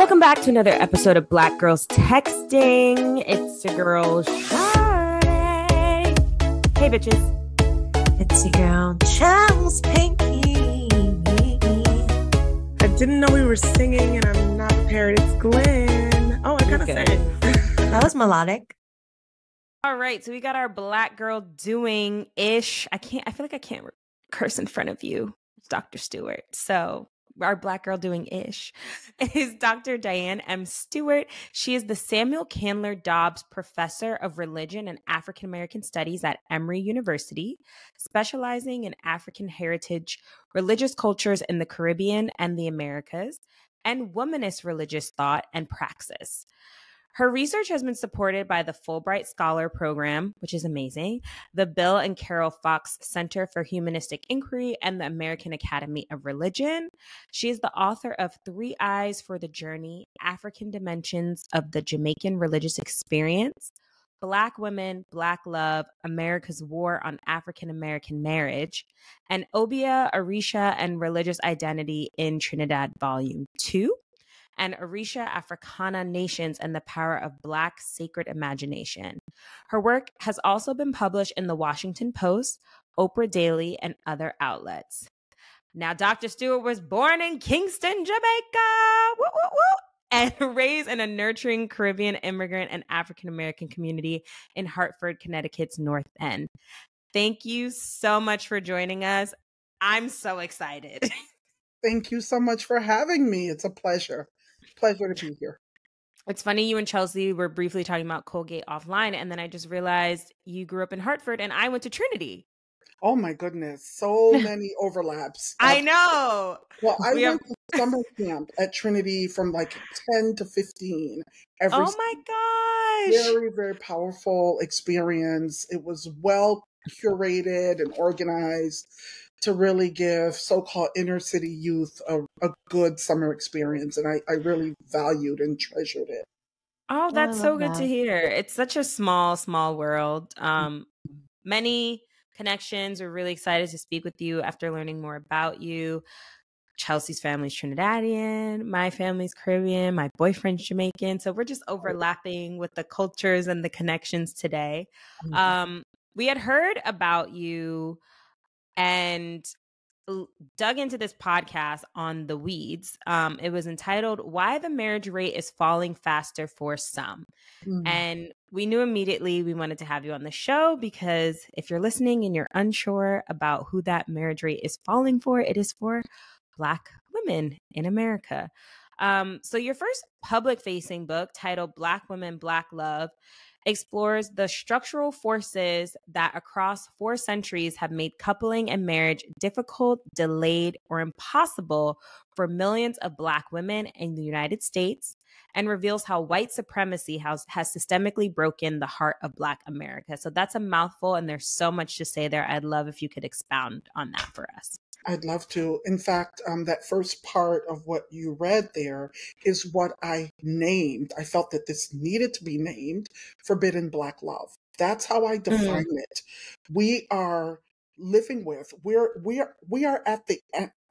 Welcome back to another episode of Black Girls Texting. It's your girl, Shade. Hey, bitches. It's your girl, Charles Pinky. I didn't know we were singing and I'm not prepared. It's Glenn. Oh, I gotta say. That was melodic. All right, so we got our Black girl doing ish. I feel like I can't curse in front of you, Dr. Stewart. So our Black girl doing ish is Dr. Dianne M. Stewart. She is the Samuel Candler Dobbs Professor of Religion and African American Studies at Emory University, specializing in African heritage, religious cultures in the Caribbean and the Americas, and womanist religious thought and praxis. Her research has been supported by the Fulbright Scholar Program, which is amazing, the Bill and Carol Fox Center for Humanistic Inquiry, and the American Academy of Religion. She is the author of 3 Eyes for the Journey, African Dimensions of the Jamaican Religious Experience, Black Women, Black Love, America's War on African American Marriage, and Obia, Orisha, and Religious Identity in Trinidad, Volume 2. And Orisha Africana Nations and the Power of Black Sacred Imagination. Her work has also been published in the Washington Post, Oprah Daily, and other outlets. Now, Dr. Stewart was born in Kingston, Jamaica, woo, woo, woo, and raised in a nurturing Caribbean immigrant and African-American community in Hartford, Connecticut's North End. Thank you so much for joining us. I'm so excited. Thank you so much for having me. It's a pleasure. Pleasure to be here. It's funny, you and Chelsea were briefly talking about Colgate offline, and then I just realized you grew up in Hartford and I went to Trinity. Oh my goodness. So many overlaps. I know. Well, I went to summer camp at Trinity from like 10 to 15. Oh my gosh. Very, very powerful experience. It was well curated and organized to really give so-called inner city youth a good summer experience. And I really valued and treasured it. Oh, that's so good to hear. It's such a small, small world. Many connections. We're really excited to speak with you after learning more about you. Chelsea's family's Trinidadian, my family's Caribbean, my boyfriend's Jamaican. So we're just overlapping with the cultures and the connections today. We had heard about you and dug into this podcast on the weeds. It was entitled Why the Marriage Rate is Falling Faster for Some. And we knew immediately we wanted to have you on the show because if you're listening and you're unsure about who that marriage rate is falling for, it is for Black women in America. So your first public-facing book titled Black Women, Black Love explores the structural forces that across 4 centuries have made coupling and marriage difficult, delayed, or impossible for millions of Black women in the United States, and reveals how white supremacy has systemically broken the heart of Black America. So that's a mouthful, and there's so much to say there. I'd love if you could expound on that for us. I'd love to. In fact, that first part of what you read there is what I named. I felt that this needed to be named Forbidden Black Love. That's how I define it. We are living with, we are at the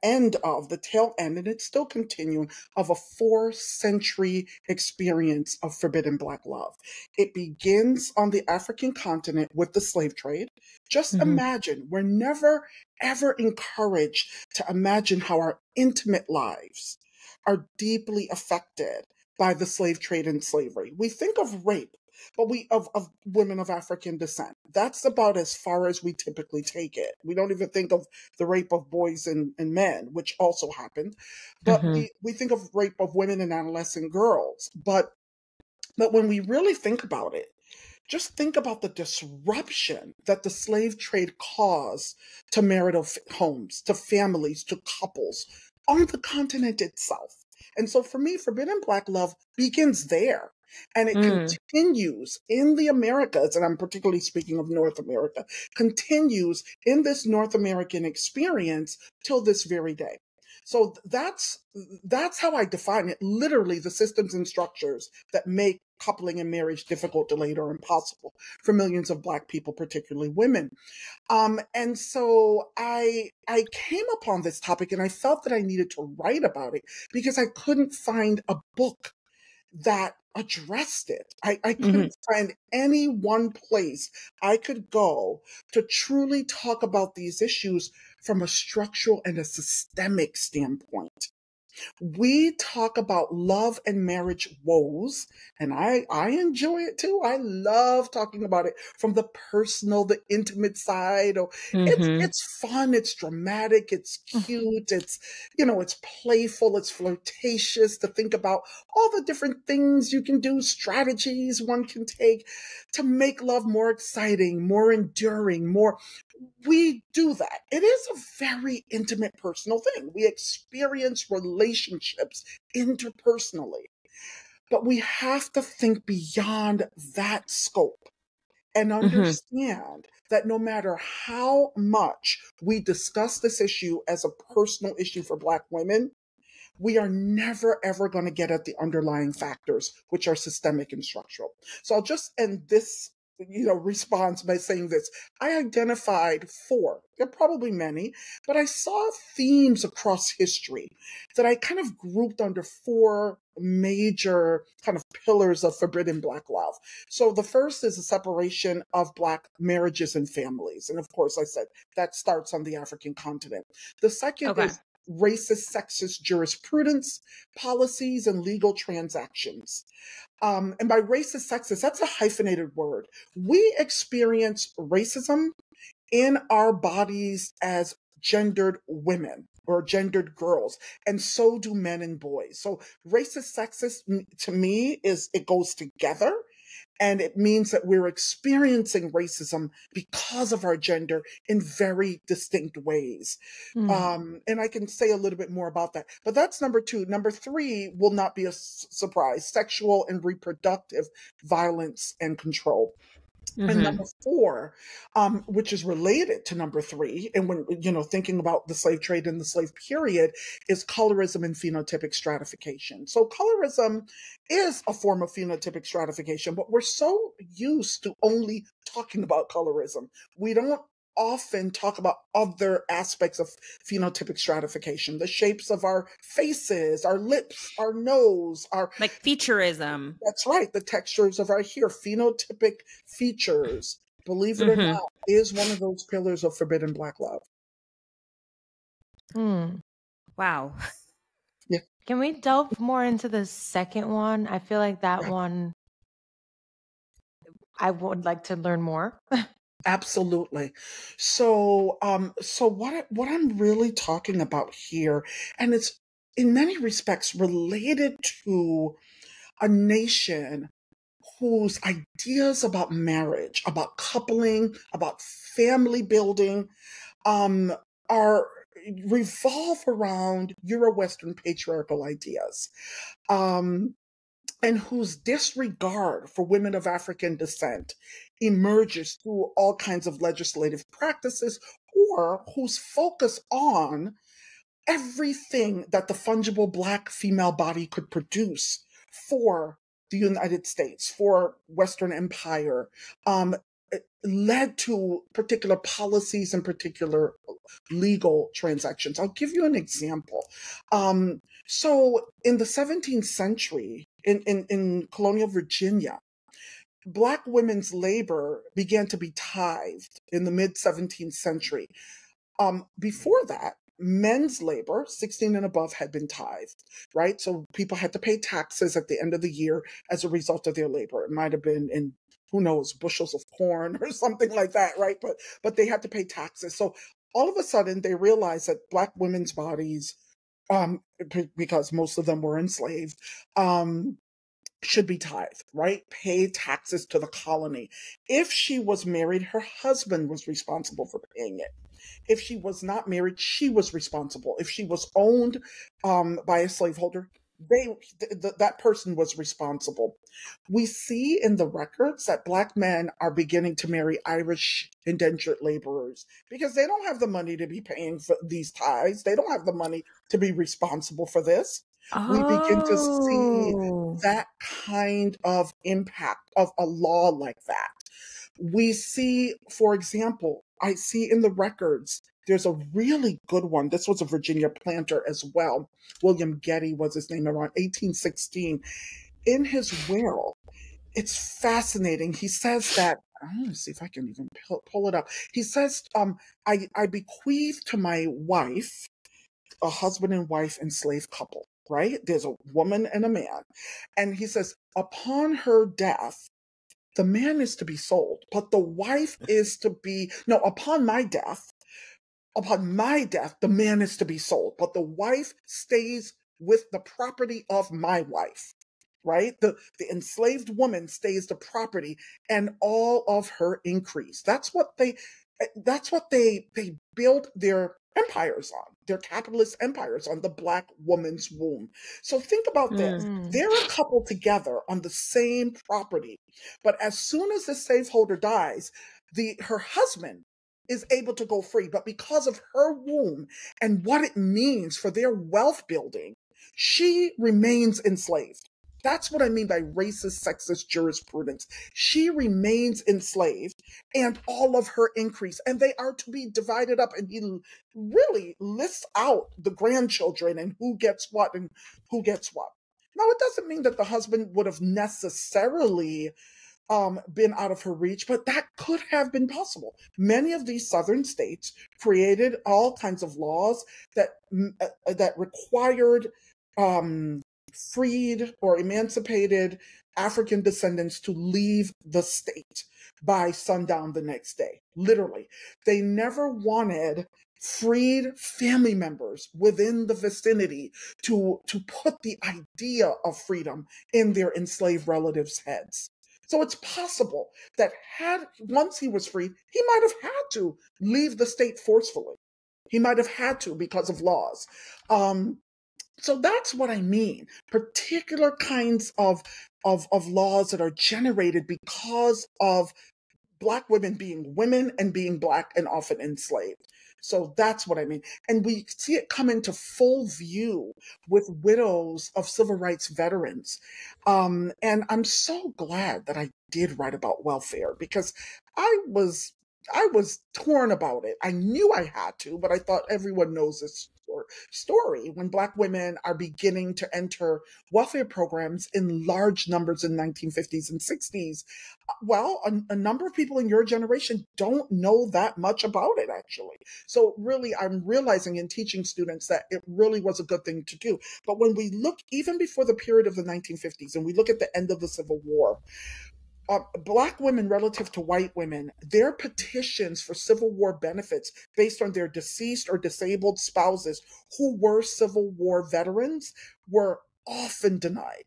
end of the tail end, and it's still continuing, of a 4-century experience of forbidden Black love. It begins on the African continent with the slave trade. Just imagine, we're never, ever encouraged to imagine how our intimate lives are deeply affected by the slave trade and slavery. We think of rape, but of women of African descent. That's about as far as we typically take it. We don't even think of the rape of boys and men, which also happened. But we think of rape of women and adolescent girls. But when we really think about it, just think about the disruption that the slave trade caused to marital homes, to families, to couples on the continent itself. And so for me, Forbidden Black Love begins there. And it continues in the Americas, and I'm particularly speaking of North America, continues in this North American experience till this very day. So that's how I define it. Literally, the systems and structures that make coupling and marriage difficult, delayed, or impossible for millions of Black people, particularly women. And so I came upon this topic and I felt that I needed to write about it because I couldn't find a book that addressed it. I couldn't find any one place I could go to truly talk about these issues from a structural and a systemic standpoint. We talk about love and marriage woes, and I enjoy it too. I love talking about it from the personal, the intimate side. Or it's fun, it's dramatic, it's cute, it's it's playful, it's flirtatious to think about all the different things you can do, strategies one can take to make love more exciting, more enduring, more. We do that. It is a very intimate, personal thing. We experience relationships interpersonally, but we have to think beyond that scope and understand that no matter how much we discuss this issue as a personal issue for Black women, we are never, ever going to get at the underlying factors, which are systemic and structural. So I'll just end this response by saying this. I identified 4, there are probably many, but I saw themes across history that I kind of grouped under 4 major kind of pillars of forbidden Black love. So the first is the separation of Black marriages and families. And of course, I said that starts on the African continent. The second is racist, sexist jurisprudence, policies, and legal transactions. And by racist, sexist, that's a hyphenated word. We experience racism in our bodies as gendered women or gendered girls, and so do men and boys. So racist, sexist, to me, it goes together. And it means that we're experiencing racism because of our gender in very distinct ways. And I can say a little bit more about that. But that's number 2. Number 3 will not be a surprise: sexual and reproductive violence and control. And number 4, which is related to number 3, and when thinking about the slave trade and the slave period, is colorism and phenotypic stratification. So colorism is a form of phenotypic stratification, but we're so used to only talking about colorism. We don't often talk about other aspects of phenotypic stratification, the shapes of our faces, our lips, our nose, our like featureism. That's right. The textures of our hair, phenotypic features, believe it or not, is one of those pillars of forbidden Black love. Wow. Yeah. Can we delve more into the second one? I feel like that one, I would like to learn more. Absolutely. So, what I'm really talking about here, and it's in many respects related to a nation whose ideas about marriage, about coupling, about family building, are revolve around Euro-Western patriarchal ideas. And whose disregard for women of African descent emerges through all kinds of legislative practices, or whose focus on everything that the fungible Black female body could produce for the United States, for Western Empire, led to particular policies and particular legal transactions. I'll give you an example. So in the 17th century, in colonial Virginia, Black women's labor began to be tithed in the mid-17th century. Before that, men's labor, 16 and above, had been tithed, right? So people had to pay taxes at the end of the year as a result of their labor. It might have been in, who knows, bushels of corn or something like that, right? But they had to pay taxes. So all of a sudden, they realized that Black women's bodies, because most of them were enslaved, should be tithed, right? Pay taxes to the colony. If she was married, her husband was responsible for paying it. If she was not married, she was responsible. If she was owned by a slaveholder, that person was responsible. We see in the records that Black men are beginning to marry Irish indentured laborers because they don't have the money to be paying for these tithes. They don't have the money to be responsible for this. We begin to see Oh. that kind of impact of a law like that. We see, for example, I see in the records, there's a really good one. This was a Virginia planter as well. William Getty was his name, around 1816. In his will, it's fascinating. He says that, I'm going to see if I can even pull it up. He says, I bequeath to my wife, a husband and wife enslaved couple, right? There's a woman and a man. And he says, upon her death, the man is to be sold, but the wife is to be, no, upon my death, the man is to be sold, but the wife stays with the property of my wife, right? The enslaved woman stays the property and all of her increase. That's what they build their empires on, their capitalist empires on, the Black woman's womb. So think about this. They're a couple together on the same property, but as soon as the slaveholder dies, her husband is able to go free. But because of her womb and what it means for their wealth building, she remains enslaved. That's what I mean by racist, sexist jurisprudence. She remains enslaved and all of her increase, and they are to be divided up. And he really lists out the grandchildren and who gets what and who gets what. Now, it doesn't mean that the husband would have necessarily been out of her reach, but that could have been possible. Many of these southern states created all kinds of laws that required freed or emancipated African descendants to leave the state by sundown the next day. Literally, they never wanted freed family members within the vicinity to put the idea of freedom in their enslaved relatives' heads. So it's possible that once he was freed, he might have had to leave the state forcefully. He might have had to because of laws. So that's what I mean. Particular kinds of laws that are generated because of Black women and being Black and often enslaved. So that's what I mean. And we see it come into full view with widows of civil rights veterans. And I'm so glad that I did write about welfare because I was torn about it. I knew I had to, but I thought everyone knows this story when Black women are beginning to enter welfare programs in large numbers in 1950s and 60s. Well, a number of people in your generation don't know that much about it, actually. So really, I'm realizing in teaching students that it really was a good thing to do. But when we look even before the period of the 1950s and we look at the end of the Civil War, Black women relative to white women, their petitions for Civil War benefits based on their deceased or disabled spouses who were Civil War veterans were often denied,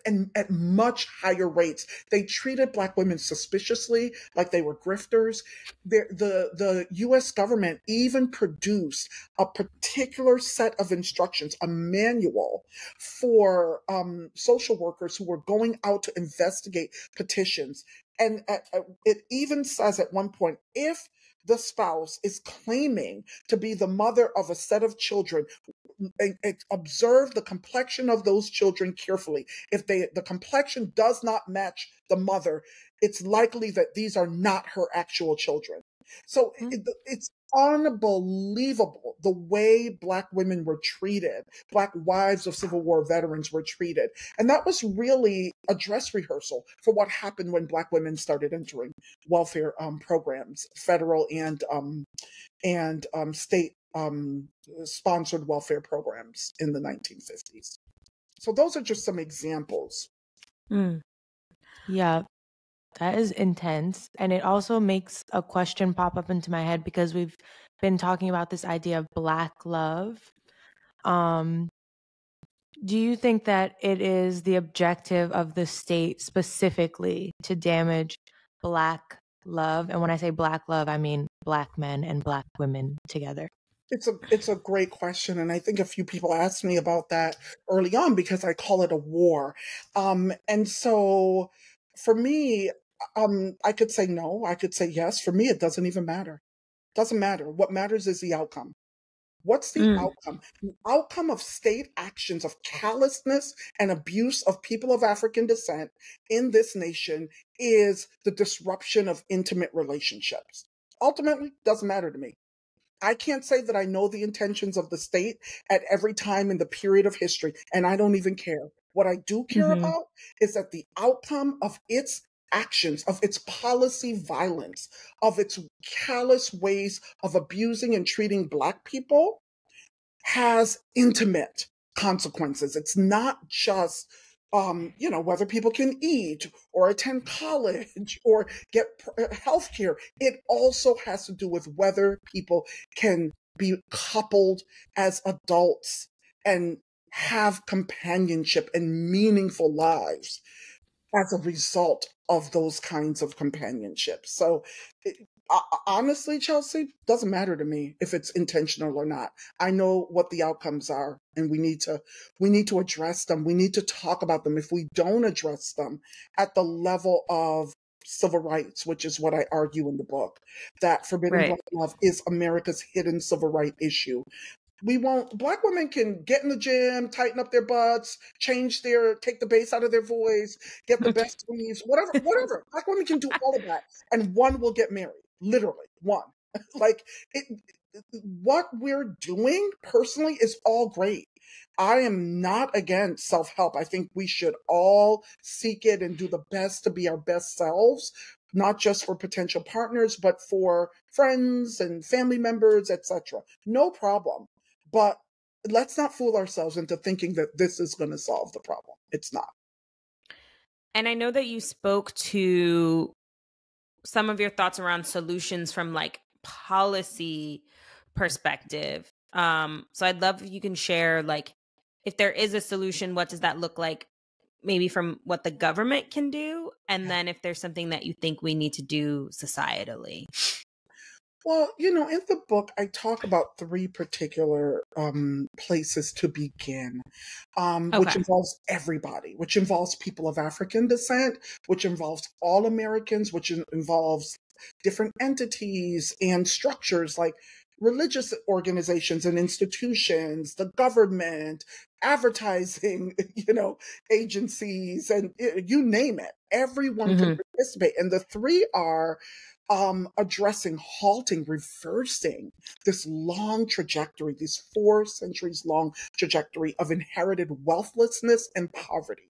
and at much higher rates. They treated Black women suspiciously, like they were grifters. The U.S. government even produced a particular set of instructions, a manual for social workers who were going out to investigate petitions. And it even says at one point, if the spouse is claiming to be the mother of a set of children, observe the complexion of those children carefully. If the complexion does not match the mother, it's likely that these are not her actual children. So it's unbelievable the way Black women were treated, Black wives of Civil War veterans were treated. And that was really a dress rehearsal for what happened when Black women started entering welfare programs, federal and state sponsored welfare programs in the 1950s. So those are just some examples. Yeah, that is intense. And it also makes a question pop up into my head because we've been talking about this idea of Black love. Do you think that it is the objective of the state specifically to damage Black love? And when I say Black love, I mean Black men and Black women together. It's a great question, and I think a few people asked me about that early on because I call it a war. And so for me, I could say no, I could say yes. For me, it doesn't even matter. Doesn't matter. What matters is the outcome. What's the Mm. outcome? The outcome of state actions of callousness and abuse of people of African descent in this nation is the disruption of intimate relationships. Ultimately, doesn't matter to me. I can't say that I know the intentions of the state at every time in the period of history, and I don't even care. What I do care Hmm. about is that the outcome of its actions, of its policy violence, of its callous ways of abusing and treating Black people has intimate consequences. It's not just whether people can eat or attend college or get health care. It also has to do with whether people can be coupled as adults and have companionship and meaningful lives as a result of those kinds of companionship. So, honestly, Chelsea, doesn't matter to me if it's intentional or not. I know what the outcomes are, and we need to address them. We need to talk about them. If we don't address them at the level of civil rights, which is what I argue in the book, that forbidden Right. Black love is America's hidden civil right issue. Black women can get in the gym, tighten up their butts, take the bass out of their voice, get the best weaves, whatever. Black women can do all of that. And one will get married. Literally, one. Like, it, what we're doing personally is all great. I am not against self help. I think we should all seek it and do the best to be our best selves, not just for potential partners, but for friends and family members, etc. No problem. But let's not fool ourselves into thinking that this is going to solve the problem. It's not. And I know that you spoke to some of your thoughts around solutions from like policy perspective. So I'd love if you can share like if there is a solution, what does that look like? Maybe from what the government can do, and then if there's something that you think we need to do societally. Well, in the book, I talk about three particular places to begin, which Okay. involves everybody, which involves people of African descent, which involves all Americans, which involves different entities and structures like religious organizations and institutions, the government, advertising, agencies, and you name it. Everyone can Hmm. participate. And the three are addressing, halting, reversing this long trajectory, this 4 centuries long trajectory of inherited wealthlessness and poverty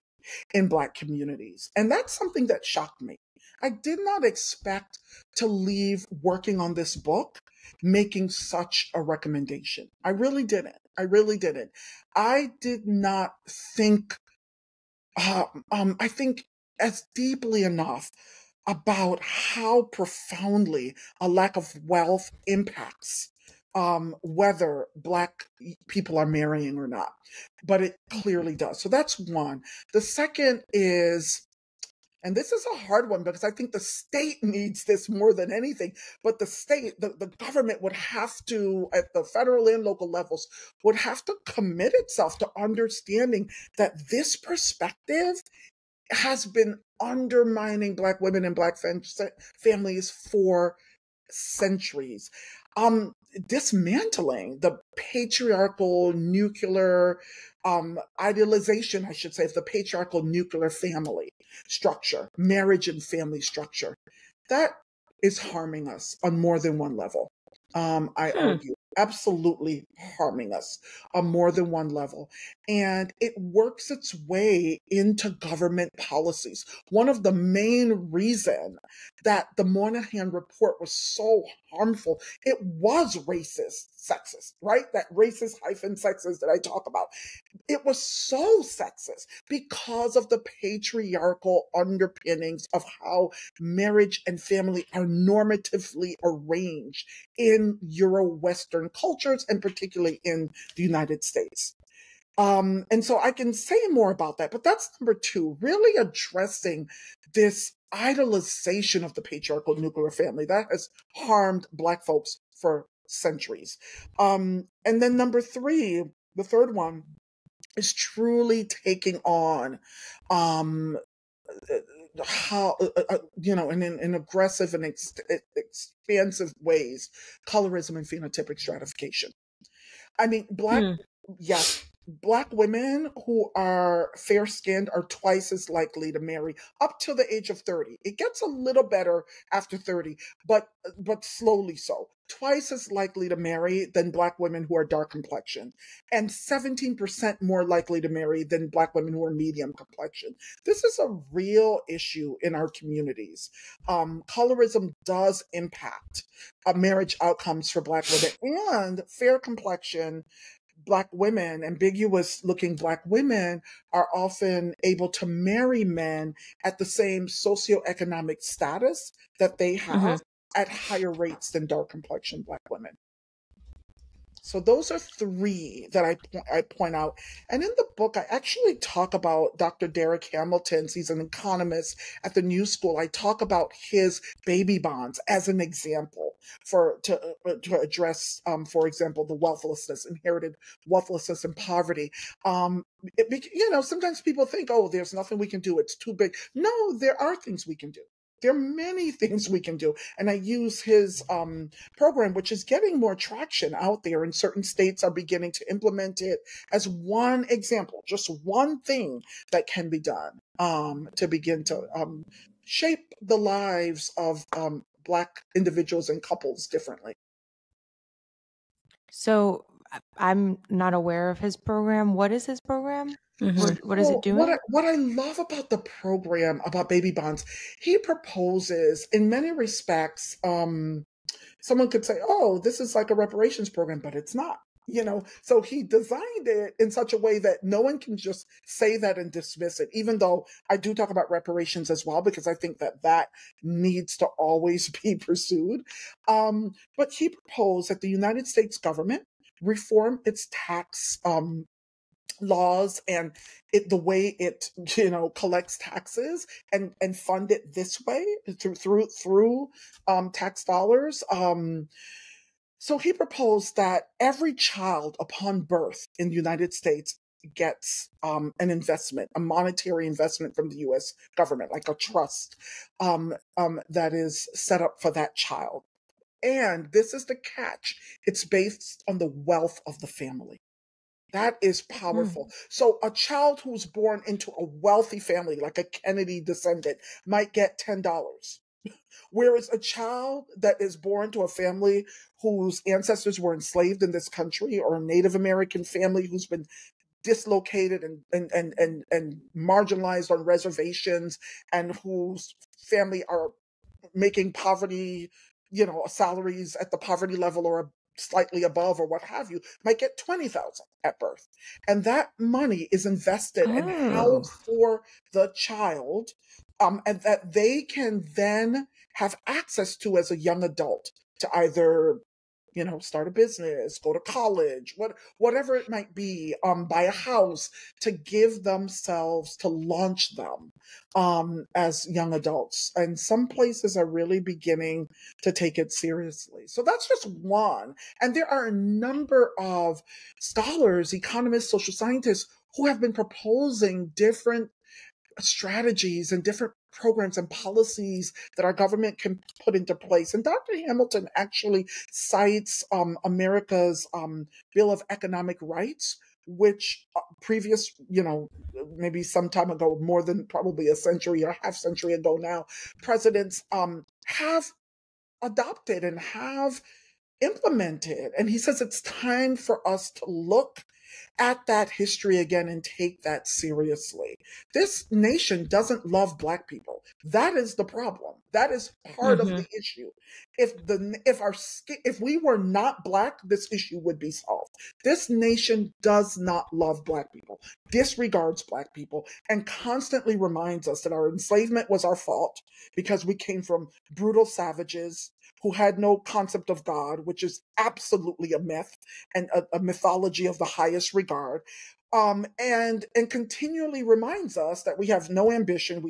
in Black communities. And that's something that shocked me. I did not expect to leave working on this book making such a recommendation. I really didn't. I really didn't. I did not think, I think as deeply enough about how profoundly a lack of wealth impacts whether Black people are marrying or not. But it clearly does. So that's one. The second is, and this is a hard one because I think the state needs this more than anything, but the government would have to, at the federal and local levels, would have to commit itself to understanding that this perspective has been undermining Black women and Black families for centuries. Dismantling the patriarchal nuclear idealization, I should say, of the patriarchal nuclear family structure, marriage and family structure. That is harming us on more than one level. I argue, absolutely harming us on more than one level. And it works its way into government policies. One of the main reasons that the Moynihan report was so harmful, it was racist, sexist, right? That racist hyphen sexist that I talk about. It was so sexist because of the patriarchal underpinnings of how marriage and family are normatively arranged in Euro-Western cultures and particularly in the United States. And so I can say more about that, but that's number two, really addressing this idolization of the patriarchal nuclear family that has harmed Black folks for centuries. And then number three, the third one, is truly taking on how in aggressive and expansive ways, colorism and phenotypic stratification. I mean, yes, Black women who are fair skinned are twice as likely to marry up to the age of 30. It gets a little better after 30, but slowly so. Twice as likely to marry than Black women who are dark complexion, and 17% more likely to marry than Black women who are medium complexion. This is a real issue in our communities. Colorism does impact marriage outcomes for Black women, and fair complexion Black women, ambiguous looking Black women, are often able to marry men at the same socioeconomic status that they have at higher rates than dark complexion Black women. So those are three that I point out. And in the book, I actually talk about Dr. Derek Hamilton's, he's an economist at the New School. I talk about his baby bonds as an example to address, for example, the wealthlessness, inherited wealthlessness and poverty. Sometimes people think, oh, there's nothing we can do. It's too big. No, there are things we can do. There are many things we can do. And I use his program, which is getting more traction out there, and certain states are beginning to implement it, as one example, just one thing that can be done to begin to shape the lives of Black individuals and couples differently. So I'm not aware of his program. What is his program? What is it doing? What I love about the program, about baby bonds, he proposes, in many respects, someone could say, oh, this is like a reparations program, but it's not. So he designed it in such a way that no one can just say that and dismiss it, even though I do talk about reparations as well, because I think that needs to always be pursued. But he proposed that the United States government reform its tax laws and the way it collects taxes and fund it this way through tax dollars. So he proposed that every child upon birth in the United States gets an investment, a monetary investment from the U.S. government, like a trust that is set up for that child. And this is the catch. It's based on the wealth of the family. That is powerful. So a child who's born into a wealthy family, like a Kennedy descendant, might get $10. Whereas a child that is born to a family whose ancestors were enslaved in this country, or a Native American family who's been dislocated and marginalized on reservations, and whose family are making poverty, salaries at the poverty level or slightly above or what have you, might get $20,000 at birth. And that money is invested and held for the child, and that they can then have access to as a young adult to either start a business, go to college, whatever it might be, buy a house, to give themselves, to launch them as young adults. And some places are really beginning to take it seriously. So that's just one. And there are a number of scholars, economists, social scientists who have been proposing different strategies and different programs and policies that our government can put into place. And Dr. Hamilton actually cites America's Bill of Economic Rights, which previous, maybe some time ago, more than probably a century or half century ago now, presidents have adopted and have implemented. And he says it's time for us to look at that history again and take that seriously. This nation doesn't love Black people. That is the problem. That is part of the issue. If we were not Black, this issue would be solved. This nation does not love Black people, disregards Black people, and constantly reminds us that our enslavement was our fault because we came from brutal savages who had no concept of God, which is absolutely a myth and a mythology of the highest regard. and continually reminds us that we have no ambition,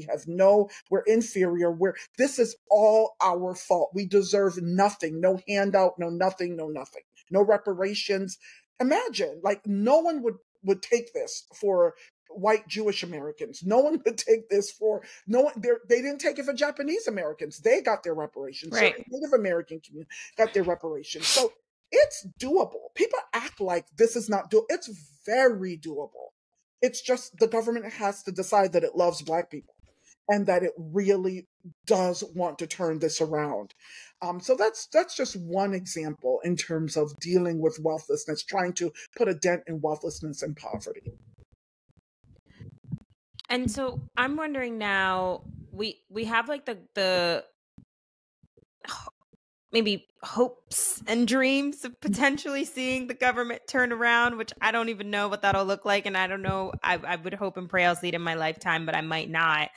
we're inferior, this is all our fault. We deserve nothing, no handout, no nothing, no reparations. Imagine, like, no one would take this for white Jewish Americans. No one would take this for no one. They didn't take it for Japanese Americans. They got their reparations. Right. Certain Native American community got their reparations. So it's doable. People act like this is not doable. It's very doable. It's just the government has to decide that it loves Black people and that it really does want to turn this around. So that's just one example in terms of dealing with wealthlessness, trying to put a dent in wealthlessness and poverty. And so I'm wondering now, we have like the maybe hopes and dreams of potentially seeing the government turn around, which I don't even know what that'll look like. And I don't know, I would hope and pray I'll see it in my lifetime, but I might not.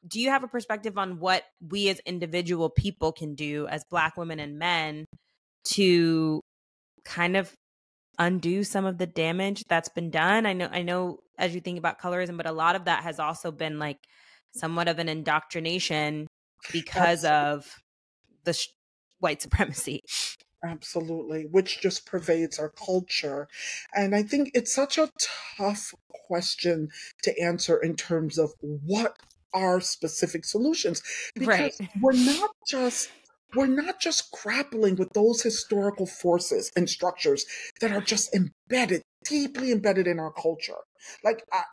Do you have a perspective on what we as individual people can do as Black women and men to kind of undo some of the damage that's been done? I know as you think about colorism, but a lot of that has also been like somewhat of an indoctrination because of the white supremacy. Absolutely, which just pervades our culture. And I think it's such a tough question to answer in terms of what are specific solutions, because Right. we're not just grappling with those historical forces and structures that are just deeply embedded in our culture. Like, I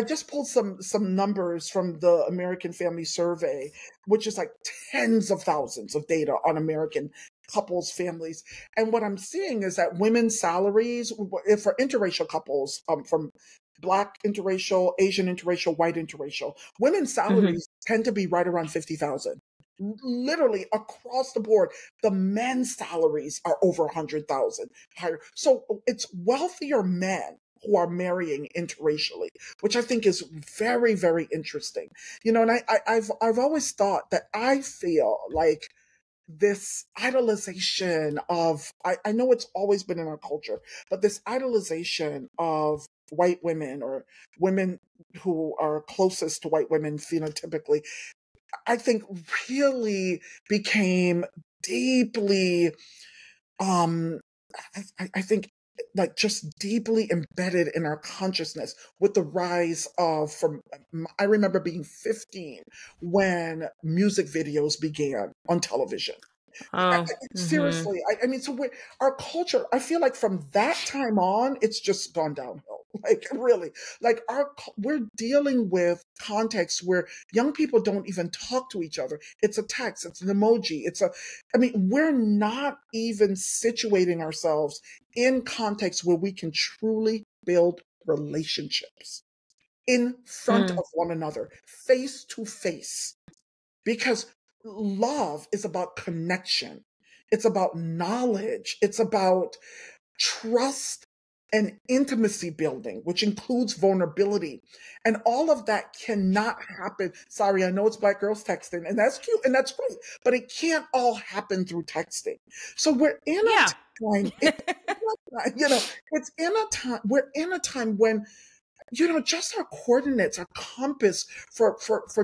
just pulled some numbers from the American Family Survey, which is like tens of thousands of data on American couples, families. And what I'm seeing is that women's salaries for interracial couples, from Black interracial, Asian interracial, white interracial, women's salaries tend to be right around 50,000. Literally across the board, the men's salaries are over 100,000 higher. So it's wealthier men who are marrying interracially, which I think is very, very interesting. And I've always thought that I feel like this idolization of, I know it's always been in our culture, but this idolization of white women or women who are closest to white women phenotypically, I think really became deeply, I think, like, just deeply embedded in our consciousness with the rise of, I remember being 15 when music videos began on television. Seriously, I mean, so our culture, I feel like from that time on, it's just gone downhill. Like, really, like we're dealing with contexts where young people don't even talk to each other. It's a text, it's an emoji, we're not even situating ourselves in contexts where we can truly build relationships in front of one another, face to face, because love is about connection. It's about knowledge. It's about trust and intimacy building, which includes vulnerability. And all of that cannot happen. Sorry, I know it's Black girls texting, and that's cute and that's great, but it can't all happen through texting. So we're in a time, we're in a time when, just our coordinates, our compass for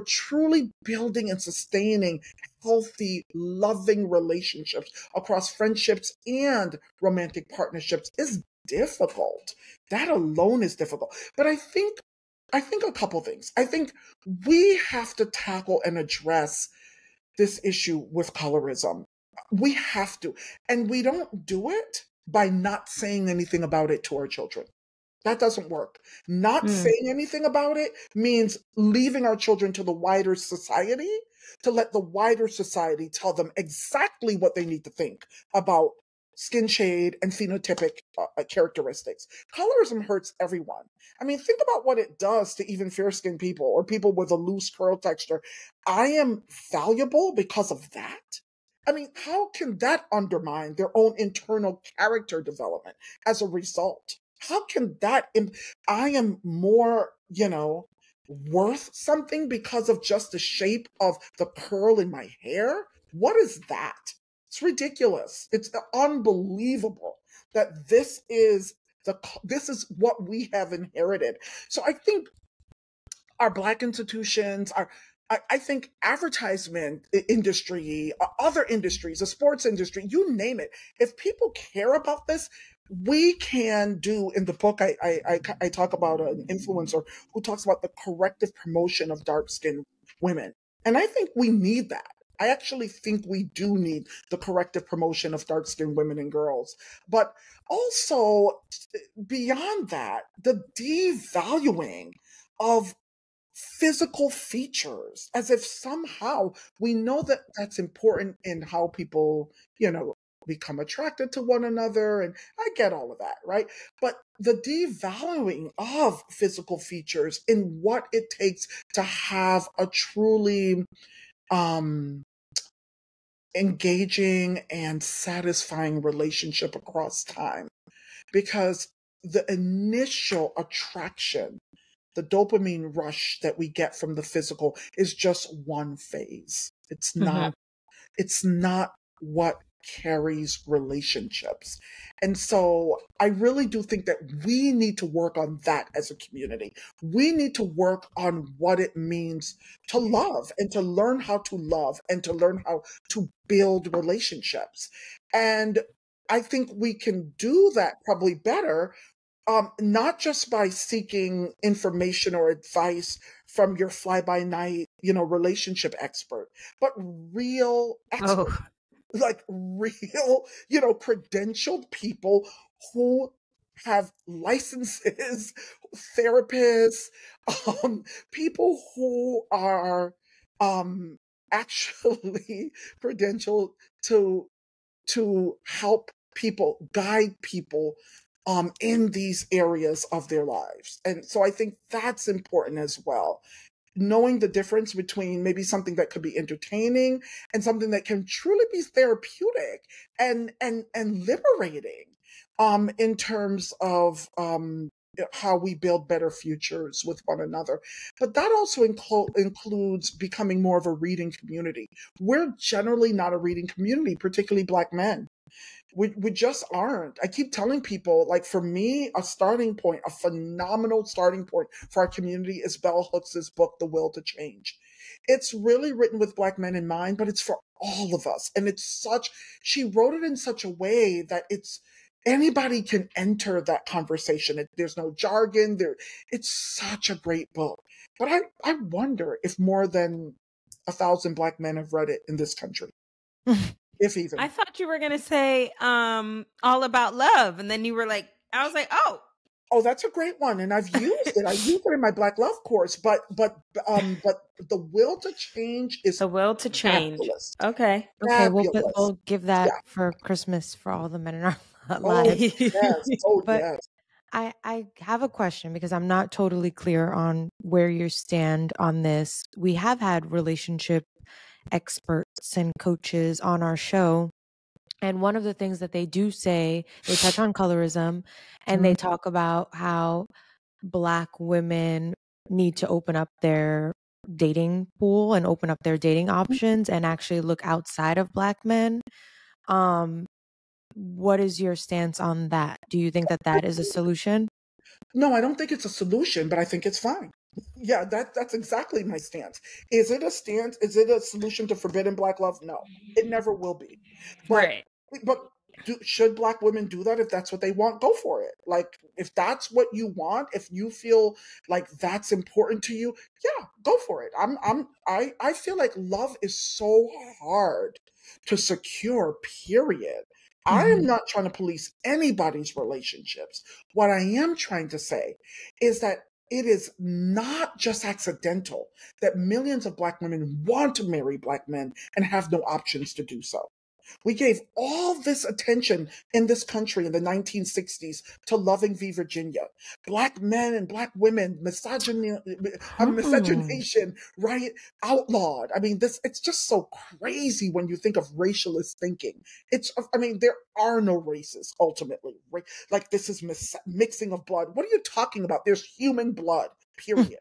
truly building and sustaining healthy, loving relationships across friendships and romantic partnerships is difficult. That alone is difficult. But I think a couple things. I think we have to tackle and address this issue with colorism. We have to. And we don't do it by not saying anything about it to our children. That doesn't work. Not saying anything about it means leaving our children to the wider society, to let the wider society tell them exactly what they need to think about skin shade and phenotypic characteristics. Colorism hurts everyone. I mean, think about what it does to even fair-skinned people or people with a loose curl texture. I am valuable because of that. I mean, how can that undermine their own internal character development as a result? How can that, I am more, worth something because of just the shape of the curl in my hair? What is that? It's ridiculous. It's unbelievable that this is This is what we have inherited. So I think our Black institutions, I think advertisement industry, other industries, the sports industry, you name it. If people care about this, we can do. In the book, I talk about an influencer who talks about the corrective promotion of dark skinned women, and I think we need that. I actually think we do need the corrective promotion of dark skinned women and girls, but also beyond that, the devaluing of physical features, as if somehow we know that that's important in how people, become attracted to one another. And I get all of that, right? But the devaluing of physical features in what it takes to have a truly engaging and satisfying relationship across time. Because the initial attraction, the dopamine rush that we get from the physical, is just one phase. It's not what carries relationships. And so I really do think that we need to work on that as a community. We need to work on what it means to love and to learn how to love and to learn how to build relationships. And I think we can do that probably better, not just by seeking information or advice from your fly-by-night, relationship expert, but real experts, like real, credentialed people who have licenses, therapists, people who are actually credentialed to help people, guide people in these areas of their lives. And so I think that's important as well. Knowing the difference between maybe something that could be entertaining and something that can truly be therapeutic and liberating in terms of how we build better futures with one another. But that also includes becoming more of a reading community. We're generally not a reading community, particularly Black men. We just aren't. I keep telling people, like, for me, a phenomenal starting point for our community is Bell Hooks' book, The Will to Change. It's really written with Black men in mind, but it's for all of us. And she wrote it in such a way that anybody can enter that conversation. There's no jargon there. It's such a great book. But I wonder if more than 1,000 Black men have read it in this country. If even. I thought you were going to say All About Love. And then you were like, I was like, oh, that's a great one. And I've used it. I used it in my Black Love course, but The Will to Change is The Will to Change. Fabulous. Okay. Okay, we'll give that for Christmas for all the men in our lives. Yes. But yes. I have a question because I'm not totally clear on where you stand on this. We have had relationship experts and coaches on our show. And one of the things that they do say, they touch on colorism and they talk about how Black women need to open up their dating pool and open up their dating options and actually look outside of Black men. What is your stance on that? Do you think that is a solution? No, I don't think it's a solution, but I think it's fine. Yeah, that's exactly my stance. Is it a stance? Is it a solution to forbidden Black love? No, it never will be. But should Black women do that if that's what they want? Go for it. Like, if that's what you want, if you feel like that's important to you, yeah, go for it. I feel like love is so hard to secure, period. I am not trying to police anybody's relationships. What I am trying to say is that it is not just accidental that millions of Black women want to marry Black men and have no options to do so. We gave all this attention in this country in the 1960s to Loving v. Virginia. Black men and Black women, miscegenation, right? Outlawed. I mean, it's just so crazy when you think of racialist thinking. There are no races ultimately, right? Like, this is mixing of blood. What are you talking about? There's human blood, period.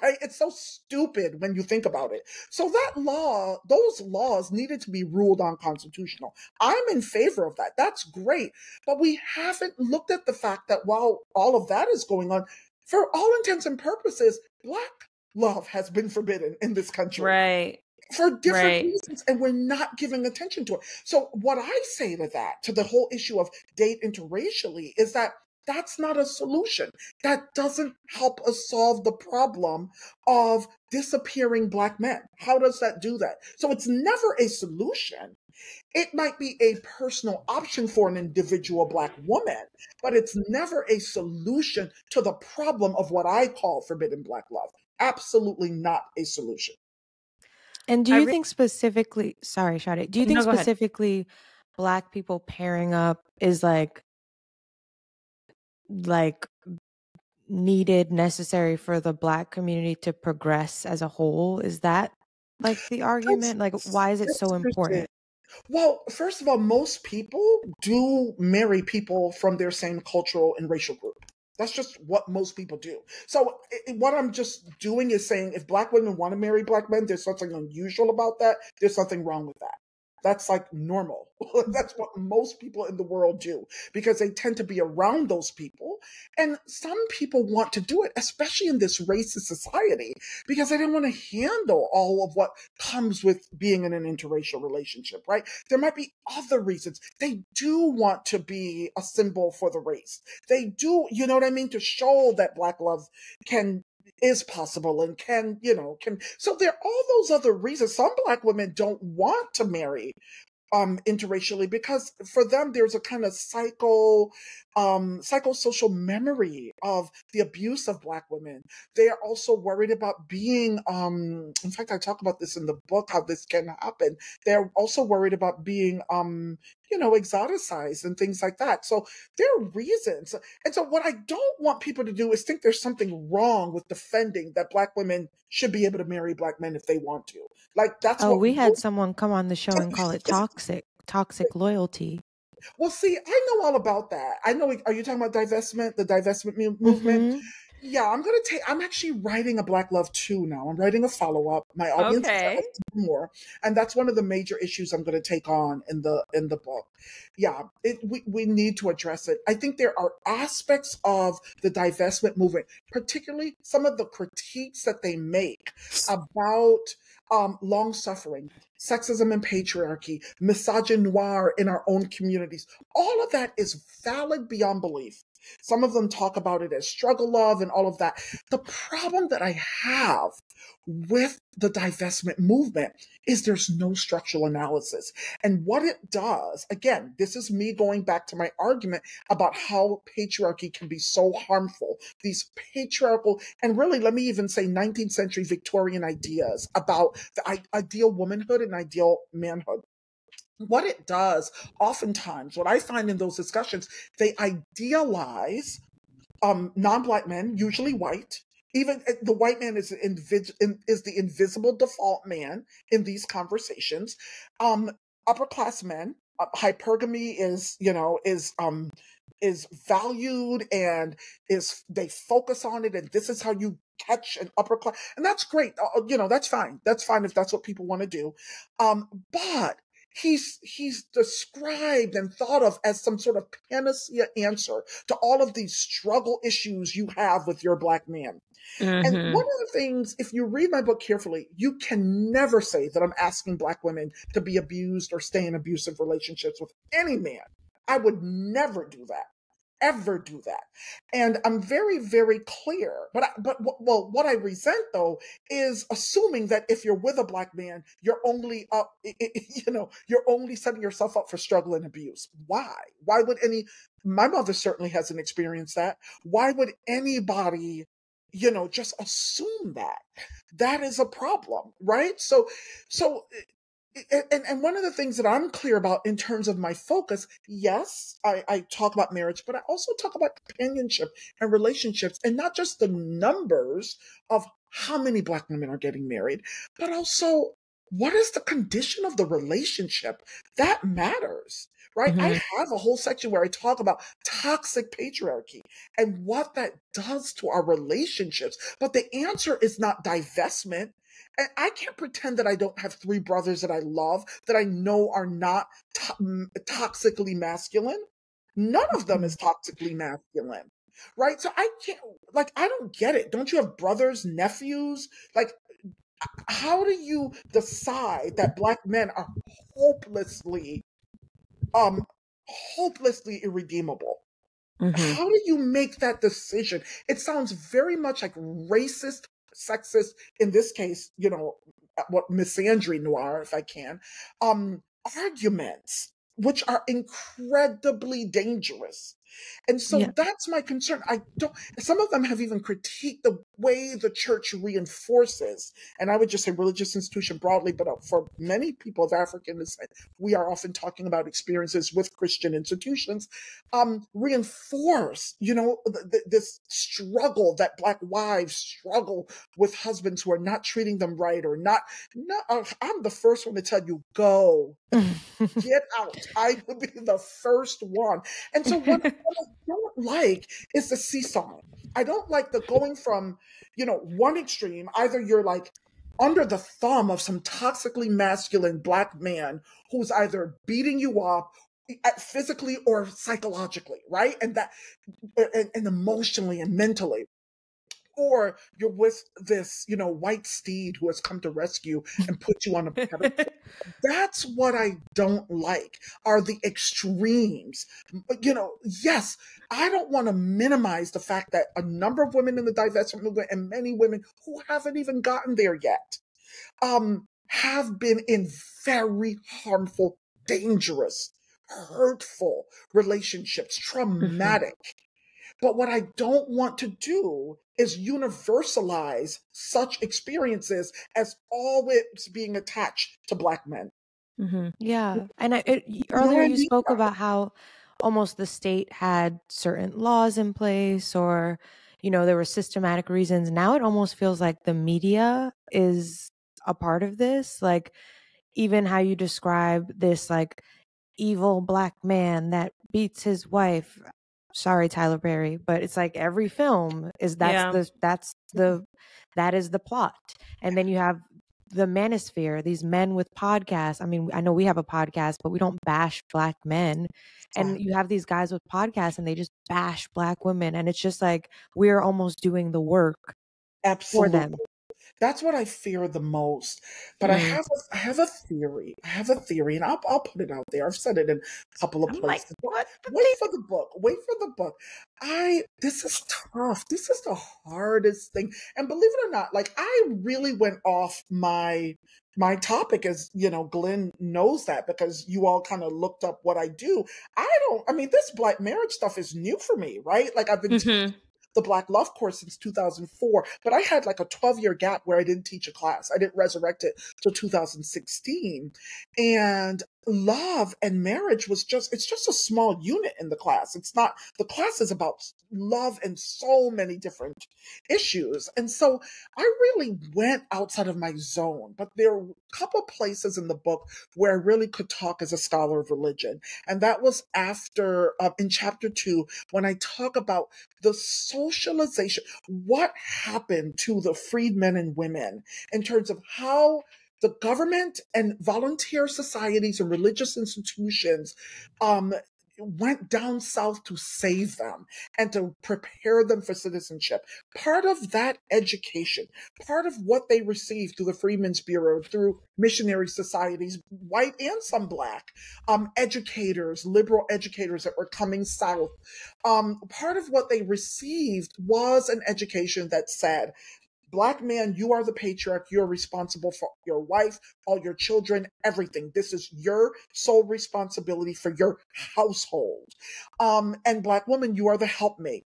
right? It's so stupid when you think about it. So that law, those laws needed to be ruled unconstitutional. I'm in favor of that. That's great. But we haven't looked at the fact that while all of that is going on, for all intents and purposes, Black love has been forbidden in this country. Right. For different Right. reasons, and we're not giving attention to it. So what I say to that, to the whole issue of date interracially, is that that's not a solution. That doesn't help us solve the problem of disappearing Black men. How does that do that? So it's never a solution. It might be a personal option for an individual Black woman, but it's never a solution to the problem of what I call forbidden Black love. Absolutely not a solution. And do you think specifically, sorry, Shadi, do you think No, go ahead. specifically Black people pairing up is like needed, necessary for the Black community to progress as a whole? Is that like the argument? Like, why is it so important? Well, first of all, most people do marry people from their same cultural and racial group. That's just what most people do. So what I'm just doing is saying if Black women want to marry Black men, there's something unusual about that. There's something wrong with that. That's like normal. That's what most people in the world do because they tend to be around those people. And some people want to do it, especially in this racist society, because they don't want to handle all of what comes with being in an interracial relationship, right? There might be other reasons. They do want to be a symbol for the race. They do, you know what I mean? To show that Black love is possible and can. So there are all those other reasons. Some Black women don't want to marry interracially because for them there's a kind of psychosocial memory of the abuse of Black women. They are also worried about being in fact I talk about this in the book, how this can happen. They're also worried about being exoticized and things like that. So there are reasons. And so what I don't want people to do is think there's something wrong with defending that Black women should be able to marry Black men if they want to. Like that's what we had someone come on the show and call it toxic loyalty. Well, see, I know all about that. I know. Are you talking about divestment, the divestment movement? Mm-hmm. Yeah, I'm actually writing a Black Love 2 now. I'm writing a follow-up. My audience is asking for more. And that's one of the major issues I'm going to take on in the book. Yeah, we need to address it. I think there are aspects of the divestment movement, particularly some of the critiques that they make about long suffering, sexism and patriarchy, misogynoir in our own communities. All of that is valid beyond belief. Some of them talk about it as struggle love and all of that. The problem that I have with the divestment movement is there's no structural analysis. And what it does, again, this is me going back to my argument about how patriarchy can be so harmful. These patriarchal, and really, let me even say 19th century Victorian ideas about the ideal womanhood and ideal manhood. What it does, oftentimes, what I find in those discussions, they idealize non-Black men, usually white. Even the white man is the invisible default man in these conversations. Upper class men, hypergamy is valued and they focus on it, and this is how you catch an upper class, and that's great. That's fine. That's fine if that's what people want to do. But he's described and thought of as some sort of panacea answer to all of these struggle issues you have with your Black man. Mm-hmm. And one of the things, if you read my book carefully, you can never say that I'm asking Black women to be abused or stay in abusive relationships with any man. I would never do that. Ever do that. And I'm very, very clear. But what I resent though is assuming that if you're with a Black man, you're only you're only setting yourself up for struggle and abuse. Why? Why would my mother certainly hasn't experienced that. Why would anybody, just assume that? That is a problem, right? So and one of the things that I'm clear about in terms of my focus, yes, I talk about marriage, but I also talk about companionship and relationships, and not just the numbers of how many Black women are getting married, but also what is the condition of the relationship? That matters, right? I have a whole section where I talk about toxic patriarchy and what that does to our relationships. But the answer is not divestment. And I can't pretend that I don't have three brothers that I love, that I know are not toxically masculine. None of them is toxically masculine, right? So I can't, like, I don't get it. Don't you have brothers, nephews? Like, how do you decide that Black men are hopelessly, um, hopelessly irredeemable? How do you make that decision? It sounds very much like racist, sexist, in this case, you know, what misandry noir, if I can, arguments, which are incredibly dangerous. And Yeah. so that's my concern. I don't, some of them have even critiqued the way the church reinforces, and I would just say religious institution broadly, but for many people of African descent, we are often talking about experiences with Christian institutions, reinforce, you know, this struggle that Black wives struggle with husbands who are not treating them right or not, I'm the first one to tell you, go. Get out. I would be the first one. And so what I don't like is the seesawing. I don't like the going from, you know, one extreme. Either you're like under the thumb of some toxically masculine Black man who's either beating you up physically or psychologically, right? And that, and emotionally and mentally. Or you're with this, you know, white steed who has come to rescue and put you on a pedestal. That's what I don't like, are the extremes. You know, yes, I don't want to minimize the fact that a number of women in the divestment movement and many women who haven't even gotten there yet, have been in very harmful, dangerous, hurtful relationships, traumatic. But what I don't want to do is universalize such experiences as always being attached to Black men. Yeah. And You know earlier what I you mean? spoke about how almost the state had certain laws in place, or, you know, there were systematic reasons. Now it almost feels like the media is a part of this. Like, even how you describe this, like, evil Black man that beats his wife. Sorry, Tyler Perry, but it's like every film is that is the plot. And then you have the manosphere, these men with podcasts. I mean, I know we have a podcast, but we don't bash Black men. And you have these guys with podcasts and they just bash Black women. And it's just like we're almost doing the work for them. Absolutely. That's what I fear the most. But I have a theory. I have a theory, and I'll put it out there. I've said it in a couple of I'm like, places. what? Wait for the book. Wait for the book. This is tough. This is the hardest thing. And believe it or not, like, I really went off my topic, as you know, Glenn knows that because you all kind of looked up what I do. I mean, this Black marriage stuff is new for me, right? Like, I've been the Black Love course since 2004, but I had like a 12-year gap where I didn't teach a class. I didn't resurrect it till 2016. And love and marriage it's just a small unit in the class. It's not, the class is about love and so many different issues. And so I really went outside of my zone, but there are a couple places in the book where I really could talk as a scholar of religion. And that was after, in chapter 2, when I talk about the socialization, what happened to the freed men and women in terms of how the government and volunteer societies and religious institutions went down south to save them and to prepare them for citizenship. Part of that education, part of what they received through the Freedmen's Bureau, through missionary societies, white and some Black, educators, liberal educators that were coming south, part of what they received was an education that said, Black man, you are the patriarch. You're responsible for your wife, all your children, everything. This is your sole responsibility for your household. And Black woman, you are the helpmate.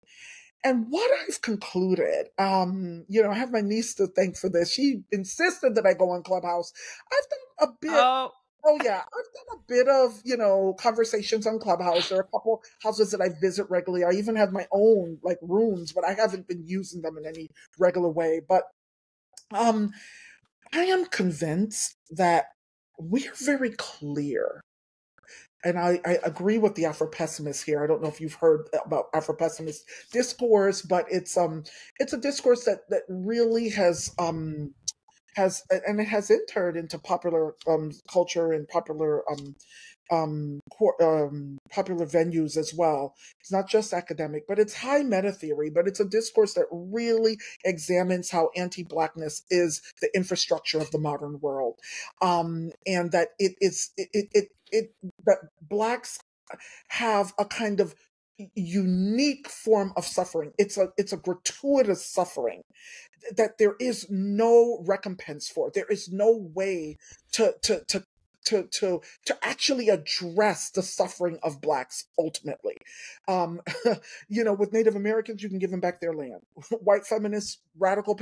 And what I've concluded, you know, I have my niece to thank for this. She insisted that I go on Clubhouse. I've done a bit. Oh yeah, I've done a bit of, you know, conversations on Clubhouse. There are a couple houses that I visit regularly. I even have my own like rooms, but I haven't been using them in any regular way. But I am convinced that we're very clear. And I agree with the Afro pessimist here. I don't know if you've heard about Afro pessimist discourse, but it's a discourse that really has and it has entered into popular culture and popular venues as well. It's not just academic, but it's high meta theory, but it's a discourse that really examines how anti-blackness is the infrastructure of the modern world. And that that blacks have a kind of unique form of suffering. It's a gratuitous suffering that there is no recompense for. There is no way to actually address the suffering of blacks ultimately. Um, with Native Americans, you can give them back their land. White feminists, radical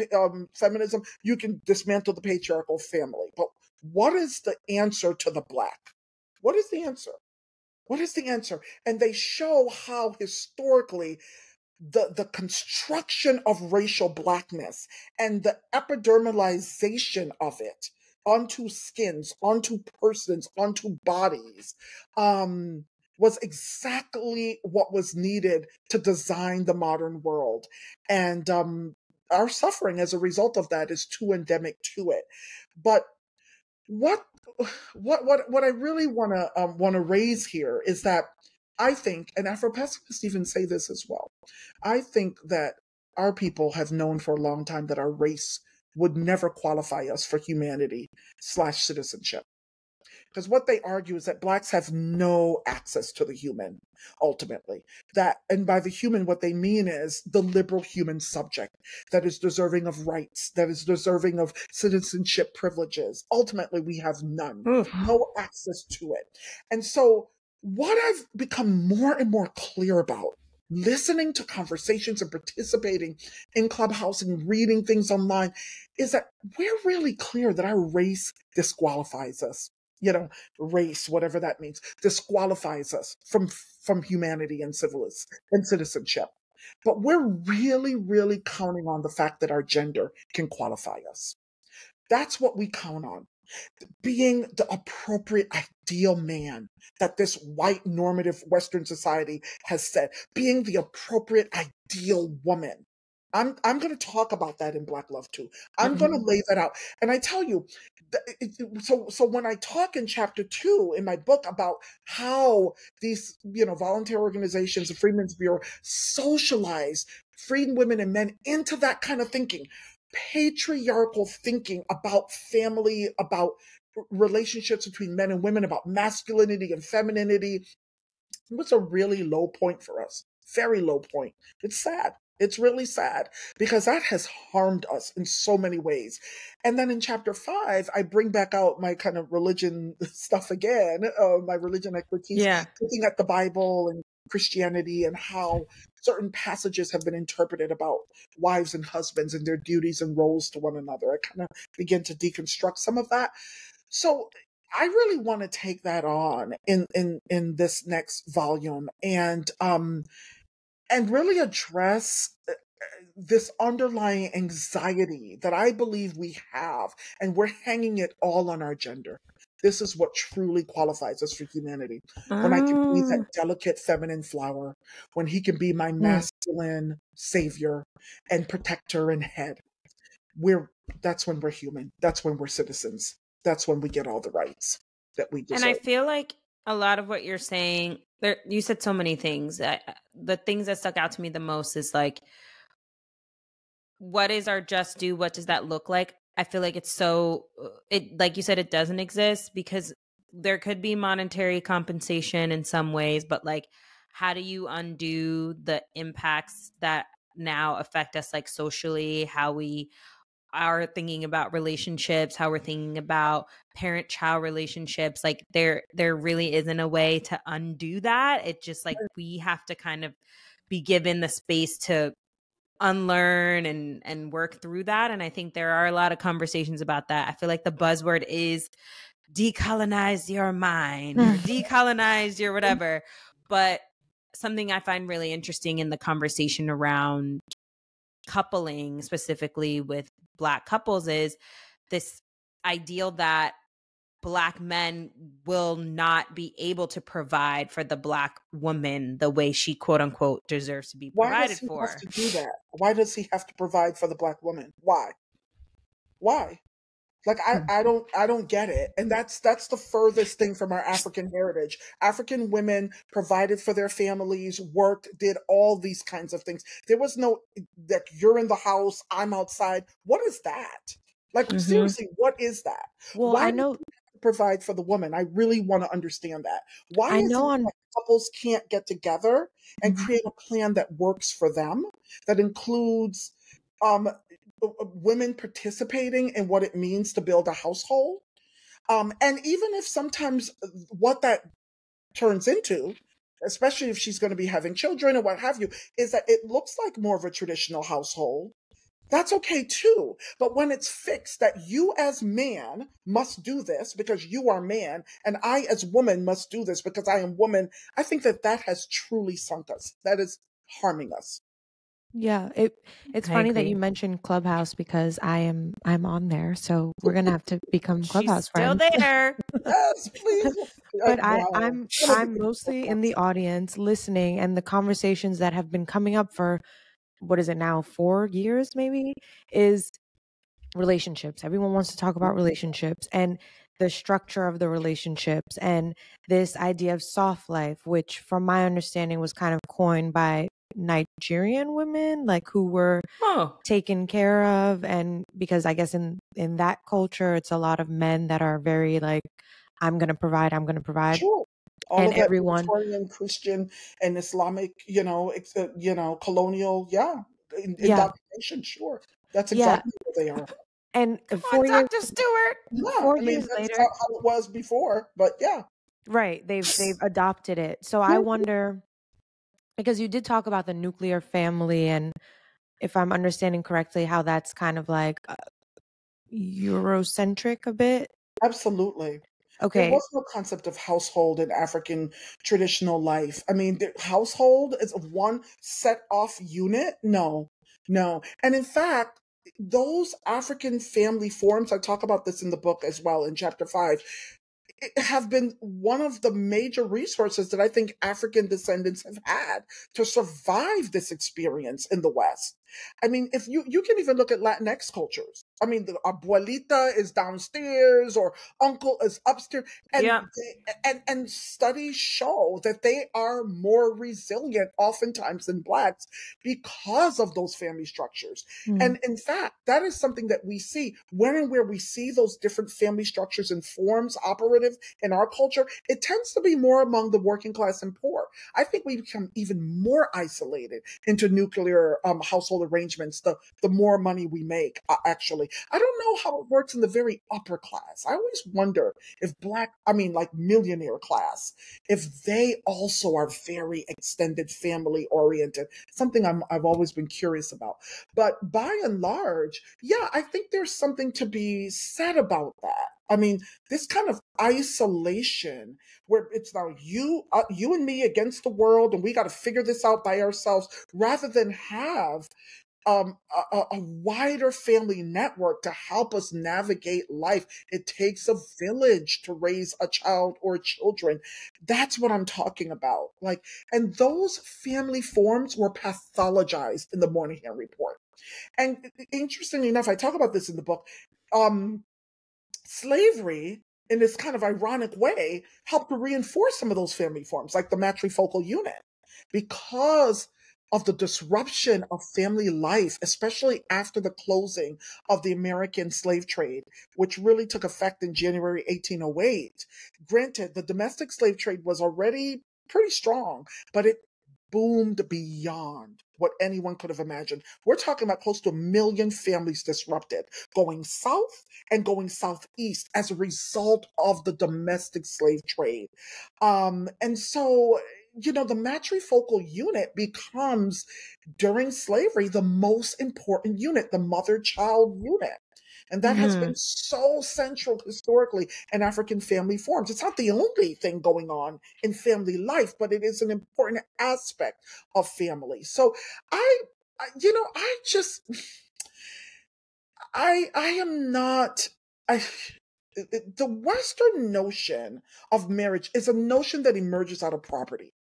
feminism, you can dismantle the patriarchal family. But what is the answer to the black? What is the answer? What is the answer? And they show how historically the construction of racial blackness and the epidermalization of it onto skins, onto persons, onto bodies, was exactly what was needed to design the modern world. And our suffering as a result of that is too endemic to it. But what what I really want to raise here is that I think, and Afro pessimists even say this as well, I think that our people have known for a long time that our race would never qualify us for humanity/citizenship. Because what they argue is that blacks have no access to the human, ultimately. That, and by the human, what they mean is the liberal human subject that is deserving of rights, that is deserving of citizenship privileges. Ultimately, we have none, Oof. no access to it. And so, what I've become more and more clear about, listening to conversations and participating in Clubhouse and reading things online, is that we're really clear that our race disqualifies us. Race, whatever that means, disqualifies us from humanity and citizenship. But we're really, really counting on the fact that our gender can qualify us. That's what we count on. Being the appropriate ideal man that this white normative Western society has set, being the appropriate ideal woman. I'm going to talk about that in Black Love too. I'm going to lay that out. And I tell you, so when I talk in chapter 2 in my book about how these, volunteer organizations, the Freedmen's Bureau, socialize freed women and men into that kind of thinking, patriarchal thinking about family, about relationships between men and women, about masculinity and femininity, it was a really low point for us. Very low point. It's sad. It's really sad because that has harmed us in so many ways. And then in chapter 5, I bring back out my kind of religion stuff again, my religion expertise, looking at the Bible and Christianity and how certain passages have been interpreted about wives and husbands and their duties and roles to one another. I kind of begin to deconstruct some of that. So I really want to take that on in this next volume and really address this underlying anxiety that I believe we have, and we're hanging it all on our gender. This is what truly qualifies us for humanity. When I can be that delicate feminine flower, when he can be my masculine savior and protector and head. That's when we're human. That's when we're citizens. That's when we get all the rights that we deserve. And I feel like a lot of what you're saying, you said so many things. The things that stuck out to me the most is like, what is our just due? What does that look like? I feel like like you said, it doesn't exist because there could be monetary compensation in some ways, but like, how do you undo the impacts that now affect us, like socially, how we are thinking about relationships, how we're thinking about parent-child relationships? Like there really isn't a way to undo that. It's just like we have to kind of be given the space to unlearn and work through that. And I think there are a lot of conversations about that. I feel like the buzzword is decolonize your mind or decolonize your whatever. But something I find really interesting in the conversation around coupling, specifically with Black couples, is this ideal that Black men will not be able to provide for the Black woman the way she, quote unquote, deserves to be Why does provided he have for. to do that? Why does he have to provide for the Black woman? Why? Why? Like I don't get it. And that's the furthest thing from our African heritage. African women provided for their families, worked, did all these kinds of things. There was no that you're in the house, I'm outside. What is that? Like seriously, what is that? Well, Why I do you know have to provide for the woman? I really want to understand that. Why I is know it on that couples can't get together and Mhm. create a plan that works for them, that includes um women participating in what it means to build a household. And even if sometimes what that turns into, especially if she's going to be having children or what have you, is that it looks like more of a traditional household. That's okay too. But when it's fixed that you as man must do this because you are man and I as woman must do this because I am woman, I think that that has truly sunk us. That is harming us. Yeah, it's I funny that you agree. mentioned Clubhouse because I'm on there, so we're gonna have to become She's Clubhouse still friends. there. Yes, please. But Wow. I'm mostly in the audience listening, and the conversations that have been coming up for what is it now, 4 years maybe, is relationships. Everyone wants to talk about relationships and the structure of the relationships and this idea of soft life, which from my understanding was kind of coined by Nigerian women, like who were Oh, taken care of. And because I guess in that culture it's a lot of men that are very like, I'm gonna provide. Sure. All And of that everyone, Victorian Christian and Islamic, colonial, yeah, yeah, indoctrination, sure. That's yeah. exactly what they are. And come on, Dr. Stewart. Yeah, four I mean, years that's later, how it was before, but yeah. right, they've adopted it. So I Mhm. wonder, because you did talk about the nuclear family, and if I'm understanding correctly, how that's kind of like Eurocentric a bit. Absolutely. There Okay. was no concept of household in African traditional life. I mean, the household is one set off unit. No, no. And in fact, those African family forms, I talk about this in the book as well in chapter 5, have been one of the major resources that I think African descendants have had to survive this experience in the West. I mean, if you can even look at Latinx cultures. I mean, the abuelita is downstairs or uncle is upstairs, and Yeah. and studies show that they are more resilient oftentimes than blacks because of those family structures. Mm. And in fact, that is something that we see when and where we see those different family structures and forms operative in our culture. It tends to be more among the working class and poor. I think we become even more isolated into nuclear household arrangements the more money we make, actually. I don't know how it works in the very upper class. I always wonder if like millionaire class, if they also are very extended family oriented, something I've always been curious about. But by and large, yeah, I think there's something to be said about that. I mean, this kind of isolation where it's now you and me against the world, and we got to figure this out by ourselves, rather than have a wider family network to help us navigate life. It takes a village to raise a child or children. That's what I'm talking about. Like, and those family forms were pathologized in the Moynihan Report. And interestingly enough, I talk about this in the book. Um, Slavery, in this kind of ironic way, helped to reinforce some of those family forms, like the matrifocal unit, because of the disruption of family life, especially after the closing of the American slave trade, which really took effect in January 1808. Granted, the domestic slave trade was already pretty strong, but it boomed beyond what anyone could have imagined. We're talking about close to 1 million families disrupted, going south and going southeast as a result of the domestic slave trade. And so, the matrifocal unit becomes, during slavery, the most important unit, the mother child unit. And that has Mm-hmm. been so central historically in African family forms. It's not the only thing going on in family life, but it is an important aspect of family. So I, I just, I am not I, the Western notion of marriage is a notion that emerges out of property.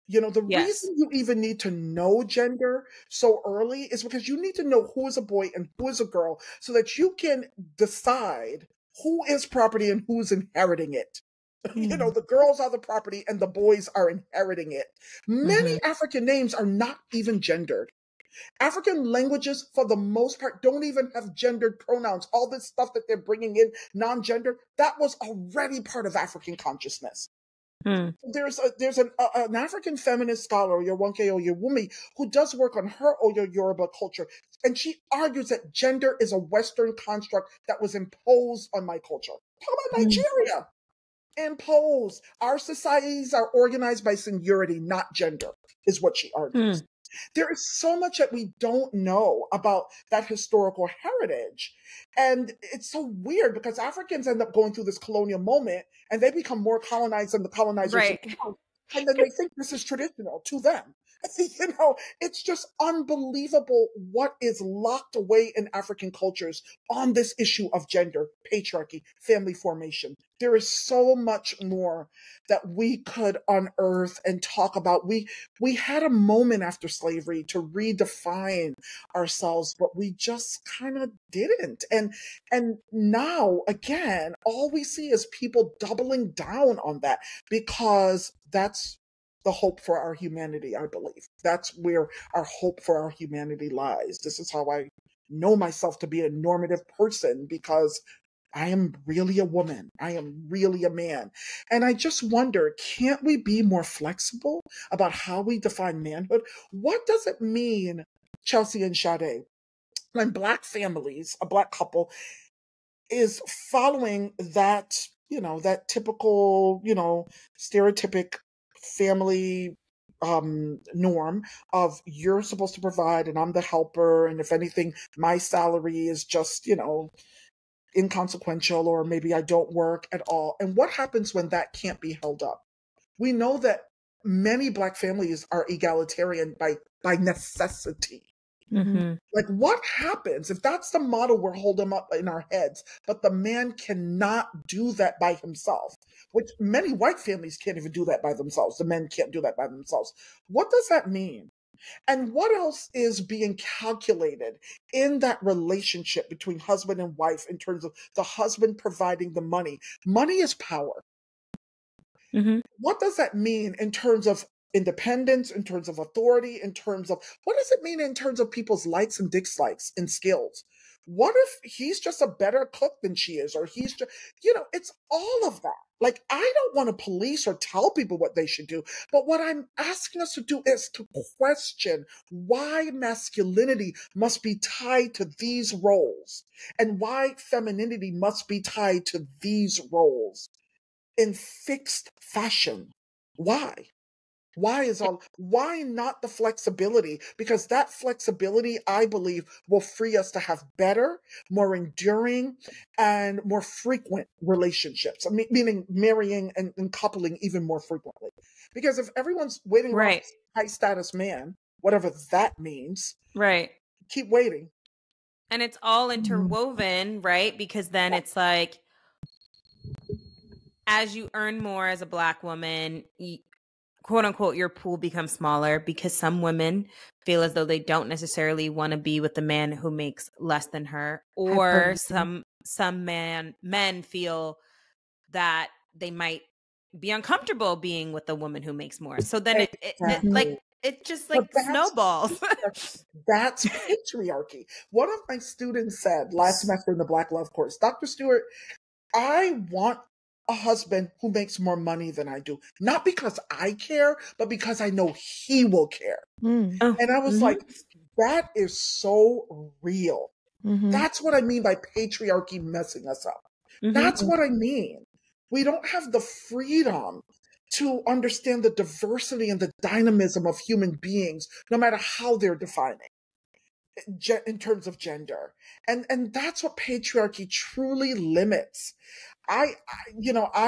You know, the Yes. reason you even need to know gender so early is because you need to know who is a boy and who is a girl so that you can decide who is property and who's inheriting it. You know, the girls are the property and the boys are inheriting it. Many African names are not even gendered. African languages, for the most part, don't even have gendered pronouns. All this stuff that they're bringing in, non-gender, that was already part of African consciousness. There's an African feminist scholar, Yewonke Oyewumi, who does work on her Oyo Yoruba culture, and she argues that gender is a Western construct that was imposed on my culture. Talk about Nigeria. Imposed. Our societies are organized by seniority, not gender, is what she argues. There is so much that we don't know about that historical heritage. And it's so weird because Africans end up going through this colonial moment and they become more colonized than the colonizers. Right. And then they think this is traditional to them. You know, it's just unbelievable what is locked away in African cultures on this issue of gender, patriarchy, family formation. There is so much more that we could unearth and talk about. We had a moment after slavery to redefine ourselves, but we just kind of didn't. And now, again, all we see is people doubling down on that because that's the hope for our humanity, I believe. That's where our hope for our humanity lies. This is how I know myself to be a normative person, because I am really a woman. I am really a man. And I just wonder, can't we be more flexible about how we define manhood? What does it mean, Chelsea and Sade, when Black families, a Black couple, is following that, you know, that typical, you know, stereotypic family norm of you're supposed to provide and I'm the helper, and if anything my salary is just, you know, inconsequential, or maybe I don't work at all. And what happens when that can't be held up? We know that many Black families are egalitarian by necessity. Like, what happens if that's the model we're holding up in our heads, but the man cannot do that by himself, which many white families can't even do that by themselves. The men can't do that by themselves. What does that mean? And what else is being calculated in that relationship between husband and wife in terms of the husband providing the money? Money is power. What does that mean in terms of independence, in terms of authority, in terms of, what does it mean in terms of people's likes and dislikes and skills? What if he's just a better cook than she is, or he's just, you know, it's all of that. Like, I don't want to police or tell people what they should do, but what I'm asking us to do is to question why masculinity must be tied to these roles and why femininity must be tied to these roles in fixed fashion. Why? Why not the flexibility? Because that flexibility, I believe, will free us to have better, more enduring, and more frequent relationships. I mean, meaning marrying and coupling even more frequently. Because if everyone's waiting around for high status man, whatever that means, keep waiting. And it's all interwoven, right? Because then it's like, as you earn more as a Black woman, quote unquote, your pool becomes smaller, because some women feel as though they don't necessarily want to be with the man who makes less than her, or some men feel that they might be uncomfortable being with a woman who makes more. So then it just like snowballs. That's patriarchy. One of my students said last semester in the Black Love course, Dr. Stewart, I want a husband who makes more money than I do. Not because I care, but because I know he will care. And I was like, that is so real. That's what I mean by patriarchy messing us up. That's what I mean. We don't have the freedom to understand the diversity and the dynamism of human beings, no matter how they're defining in terms of gender. And that's what patriarchy truly limits. I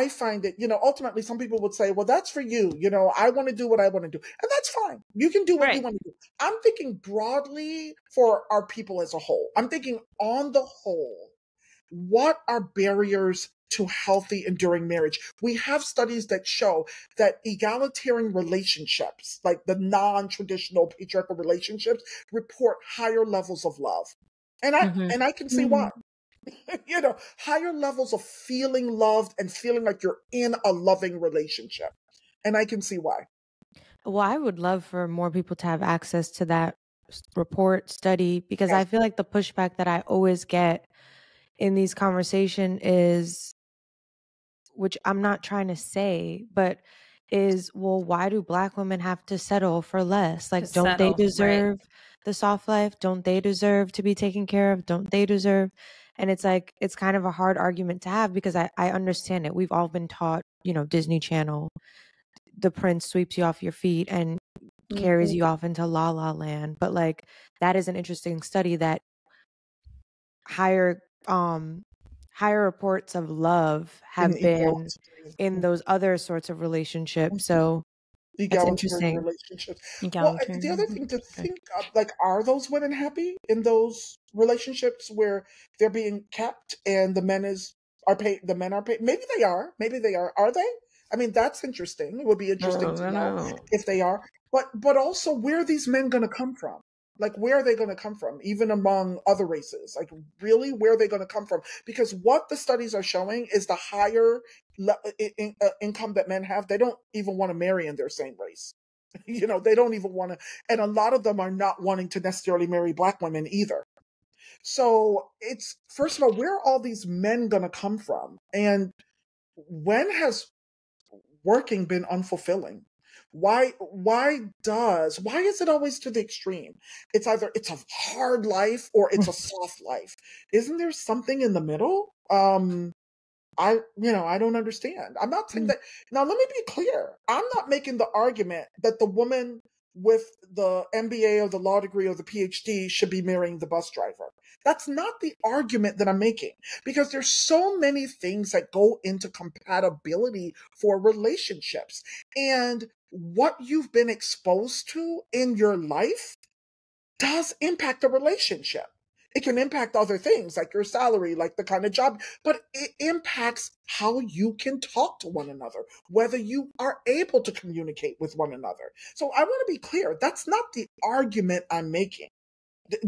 find it, ultimately some people would say, well, that's for you. I want to do what I want to do. And that's fine. You can do what you want to do. I'm thinking broadly for our people as a whole. I'm thinking on the whole, what are barriers to healthy, enduring marriage? We have studies that show that egalitarian relationships, like the non-traditional patriarchal relationships, report higher levels of love. And I can see why. Higher levels of feeling loved and feeling like you're in a loving relationship. And I can see why. Well, I would love for more people to have access to that report study, because Yes. I feel like the pushback that I always get in these conversations is, which I'm not trying to say, but is, well, why do Black women have to settle for less? Like, don't they deserve the soft life? Don't they deserve to be taken care of? Don't they deserve? And it's like, it's kind of a hard argument to have, because I understand it. We've all been taught, Disney Channel, the prince sweeps you off your feet and carries you off into La La Land. But like, that is an interesting study that higher reports of love have been in those other sorts of relationships. So that's Egalitarian interesting. relationships. Well, the other thing to think of, like, are those women happy in those relationships where they're being kept and the men are paid? The men are paid. Maybe they are. Maybe they are. Are they? I mean, that's interesting. It would be interesting to know if they are. But also, where are these men going to come from? Like, where are they going to come from? Even among other races, like, really, where are they going to come from? Because what the studies are showing is the higher income that men have, they don't even want to marry in their same race. They don't even want to, and a lot of them are not wanting to necessarily marry Black women either. So it's, first of all, where are all these men going to come from? And when has working been unfulfilling? Why is it always to the extreme? It's either it's a hard life or it's a soft life. Isn't there something in the middle? I don't understand. I'm not saying that. Now, let me be clear. I'm not making the argument that the woman with the MBA or the law degree or the PhD should be marrying the bus driver. That's not the argument that I'm making, because there's so many things that go into compatibility for relationships, and what you've been exposed to in your life does impact a relationship. It can impact other things like your salary, like the kind of job, but it impacts how you can talk to one another, whether you are able to communicate with one another. So I want to be clear. That's not the argument I'm making.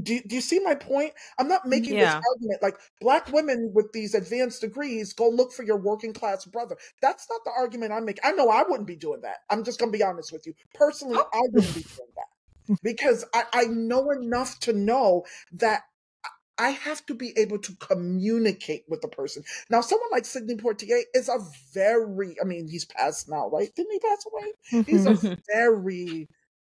Do you see my point? I'm not making this argument like Black women with these advanced degrees, go look for your working class brother. That's not the argument I'm making. I know I wouldn't be doing that. I'm just going to be honest with you. Personally, I wouldn't be doing that, because I know enough to know that I have to be able to communicate with the person. Now, someone like Sidney Poitier is he's passed now, right? Didn't he pass away?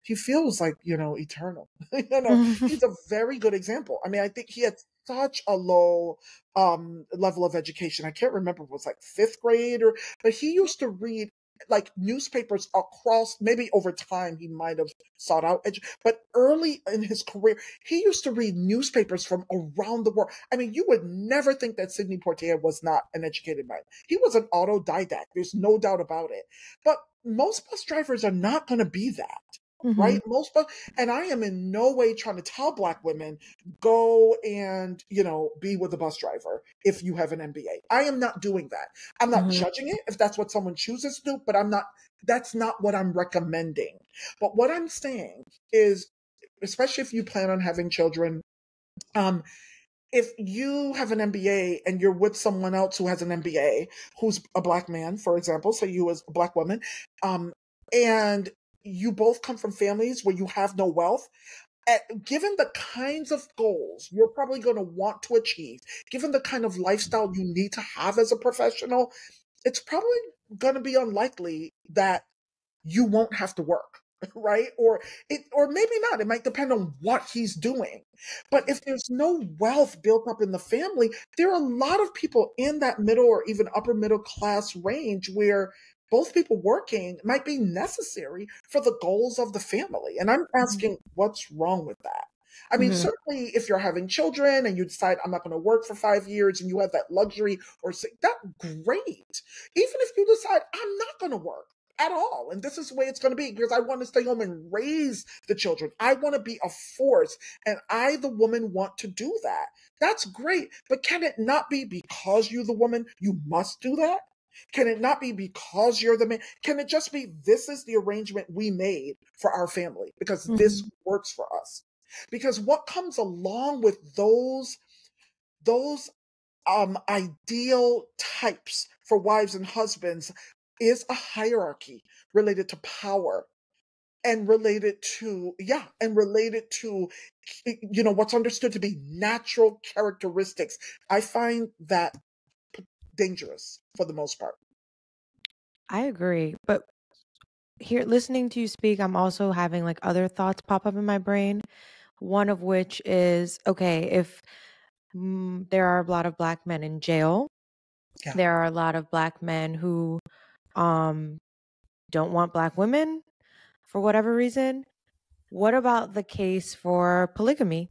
He feels like, eternal. He's a very good example. I mean, I think he had such a low level of education. I can't remember if it was like 5th grade but he used to read like newspapers across, maybe over time he might have sought out but early in his career, he used to read newspapers from around the world. I mean, you would never think that Sidney Poitier was not an educated man. He was an autodidact. There's no doubt about it. But most bus drivers are not going to be that. Right? And I am in no way trying to tell Black women, go and, be with a bus driver if you have an MBA. I am not doing that. I'm not judging it if that's what someone chooses to do, but that's not what I'm recommending. But what I'm saying is, especially if you plan on having children, if you have an MBA and you're with someone else who has an MBA, who's a Black man, for example, so you as a Black woman, and you both come from families where you have no wealth, given the kinds of goals you're probably going to want to achieve, given the kind of lifestyle you need to have as a professional, it's probably going to be unlikely that you won't have to work, right? Or maybe not. It might depend on what he's doing. But if there's no wealth built up in the family, there are a lot of people in that middle or even upper middle class range where both people working might be necessary for the goals of the family. And I'm asking, what's wrong with that? I mean, certainly if you're having children and you decide I'm not going to work for 5 years and you have that luxury, or say that, great. Even if you decide I'm not going to work, at all. And this is the way it's going to be because I want to stay home and raise the children. I want to be a force. And I, the woman, want to do that. That's great. But can it not be because you're the woman, you must do that? Can it not be because you're the man? Can it just be this is the arrangement we made for our family because this works for us? Because what comes along with those ideal types for wives and husbands is a hierarchy related to power and related to what's understood to be natural characteristics. I find that dangerous for the most part. I agree. But here, listening to you speak, I'm also having like other thoughts pop up in my brain. One of which is, okay, if there are a lot of Black men in jail, there are a lot of Black men who don't want Black women for whatever reason. What about the case for polygamy?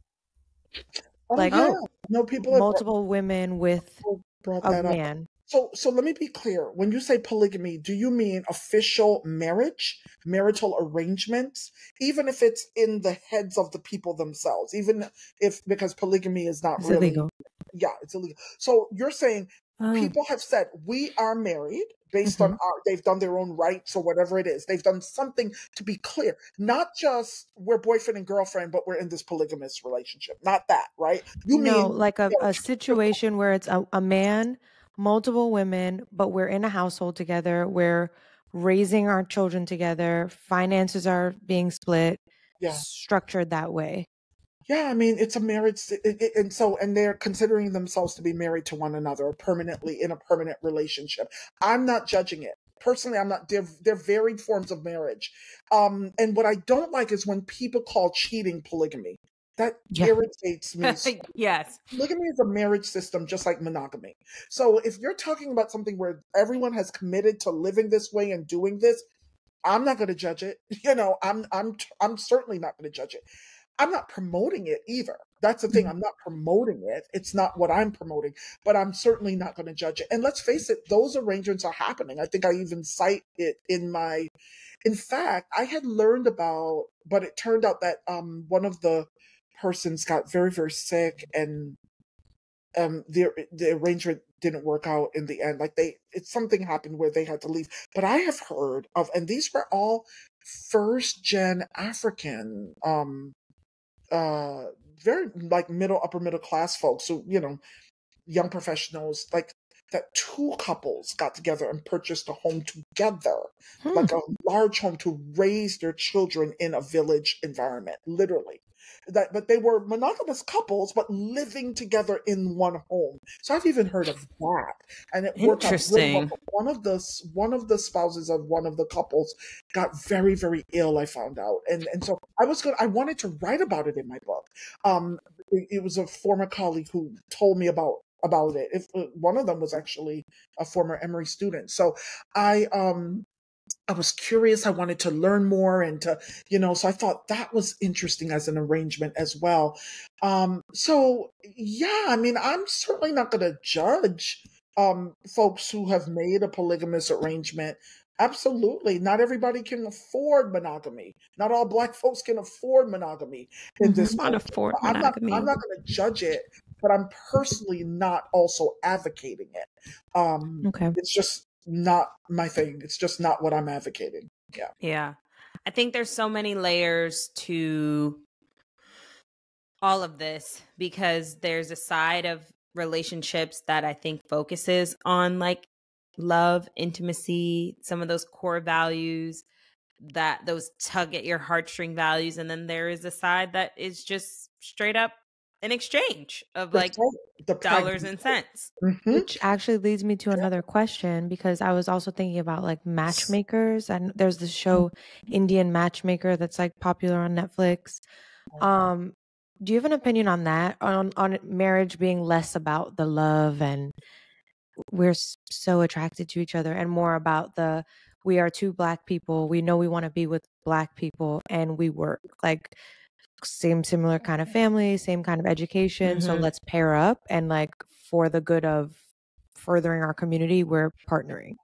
No, people multiple women with brought a that man. up. So let me be clear. When you say polygamy, do you mean official marriage, marital arrangements, even if it's in the heads of the people themselves, even if because polygamy is not really illegal. Yeah, it's illegal. So you're saying people have said we are married based on they've done their own rights or whatever it is. They've done something to be clear. Not just we're boyfriend and girlfriend, but we're in this polygamous relationship. Not that, right? You mean like a situation where it's a man, multiple women, but we're in a household together. We're raising our children together. Finances are being split, structured that way. Yeah, I mean, it's a marriage, and they're considering themselves to be married to one another, permanently in a permanent relationship. I'm not judging it. Personally, I'm not. They're varied forms of marriage. And what I don't like is when people call cheating polygamy. That irritates me. Yes. Polygamy is a marriage system, just like monogamy. So if you're talking about something where everyone has committed to living this way and doing this, I'm not going to judge it. I'm certainly not going to judge it. I'm not promoting it either. That's the thing. I'm not promoting it. It's not what I'm promoting, but I'm certainly not going to judge it. And let's face it, those arrangements are happening. I think I even cite it in fact, I had learned about, but it turned out that one of the persons got very, very sick and the arrangement didn't work out in the end. Something happened where they had to leave. But I have heard of, and these were all first gen African, very like upper middle class folks. So, young professionals, like that two couples got together and purchased a home together, like a large home to raise their children in a village environment, literally. But they were monogamous couples, but living together in one home. So I've even heard of that, and it worked out really well. One of the spouses of one of the couples got very, very ill. I found out, and so I wanted to write about it in my book. It was a former colleague who told me about it. One of them was actually a former Emory student. So I was curious. I wanted to learn more and so I thought that was interesting as an arrangement as well. So yeah, I mean, I'm certainly not going to judge folks who have made a polygamous arrangement. Absolutely. Not everybody can afford monogamy. Not all Black folks can afford monogamy in this country. I'm not going to judge it, but I'm personally not also advocating it. Okay. It's just not my thing. It's just not what I'm advocating. Yeah. Yeah. I think there's so many layers to all of this because there's a side of relationships that I think focuses on like love, intimacy, some of those core values, that those tug at your heartstring values. And then there is a side that is just straight up an exchange of like the dollars and cents. Which actually leads me to another question, because I was also thinking about like matchmakers, and there's this show Indian Matchmaker that's like popular on Netflix. Do you have an opinion on that, on marriage being less about the love and we're so attracted to each other and more about we are two Black people, we know we want to be with Black people, and we work like similar kind of family, same kind of education, so let's pair up and like for the good of furthering our community, we're partnering?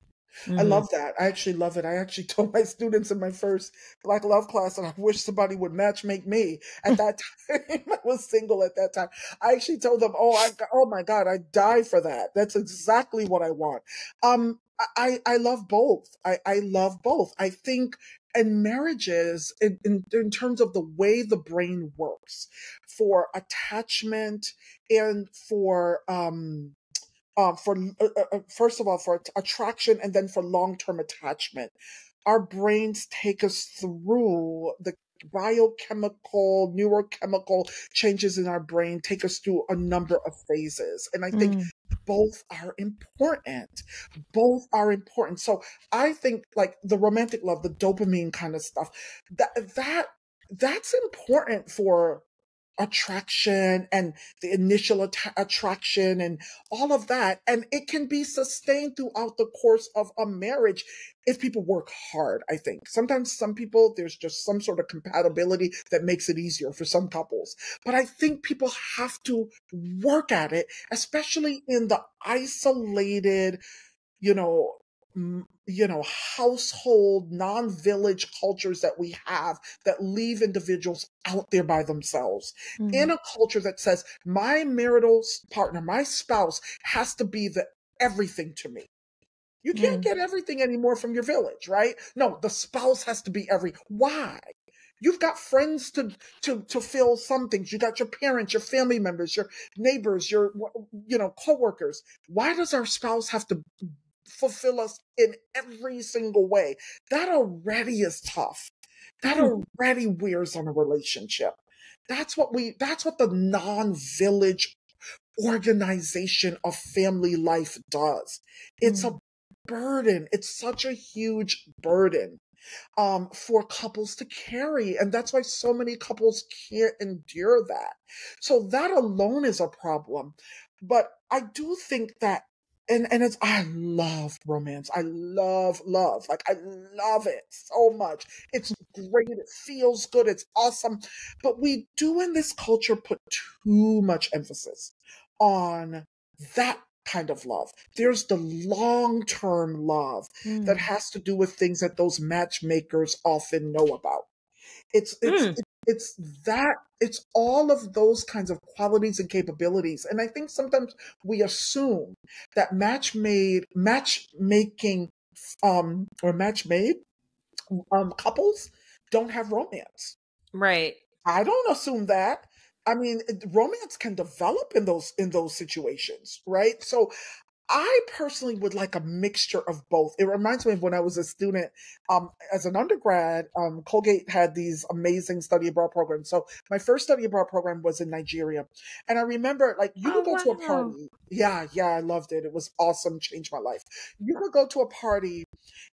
I Mhm. love that. I actually love it. I actually told my students in my first Black Love class that I wish somebody would match make me. At that time, I was single at that time. I actually told them, oh my God, I die for that. That's exactly what I want. I love both. I love both. I think in marriages, in terms of the way the brain works for attachment and for first of all for attraction and then for long-term attachment, our brains take us through the biochemical neurochemical changes in our brain, take us through a number of phases, and I think Mm. both are important. Both are important. So I think like the romantic love, the dopamine kind of stuff, that's important for attraction and the initial attraction and all of that. And it can be sustained throughout the course of a marriage if people work hard, I think. Sometimes some people, there's just some sort of compatibility that makes it easier for some couples. But I think people have to work at it, especially in the isolated, you know, household, non-village cultures that we have that leave individuals out there by themselves. In Mm. a culture that says my marital partner, my spouse has to be the everything to me. You can't Mm. get everything anymore from your village, right? No, the spouse has to be why? You've got friends to fill some things. You got your parents, your family members, your neighbors, your coworkers. Why does our spouse have to fulfill us in every single way? That already is tough. That already wears on a relationship. That's what the non-village organization of family life does. It's a burden. It's such a huge burden for couples to carry. And that's why so many couples can't endure that. So that alone is a problem. But I do think that, and it's, I love romance. I love. Like, I love it so much. It's great. It feels good. It's awesome. But we do in this culture put too much emphasis on that kind of love. There's the long-term love that Mm. has to do with things that those matchmakers often know about. It's it's Mm. it's that it's all of those kinds of qualities and capabilities. And I think sometimes we assume that matchmaking or match made couples don't have romance. Right. I don't assume that. I mean, romance can develop in those situations, right? So I personally would like a mixture of both. It reminds me of when I was a student, as an undergrad, Colgate had these amazing study abroad programs. So my first study abroad program was in Nigeria. And I remember, like, you Oh would go to a wow. party. Yeah, I loved it. It was awesome, changed my life. You would go to a party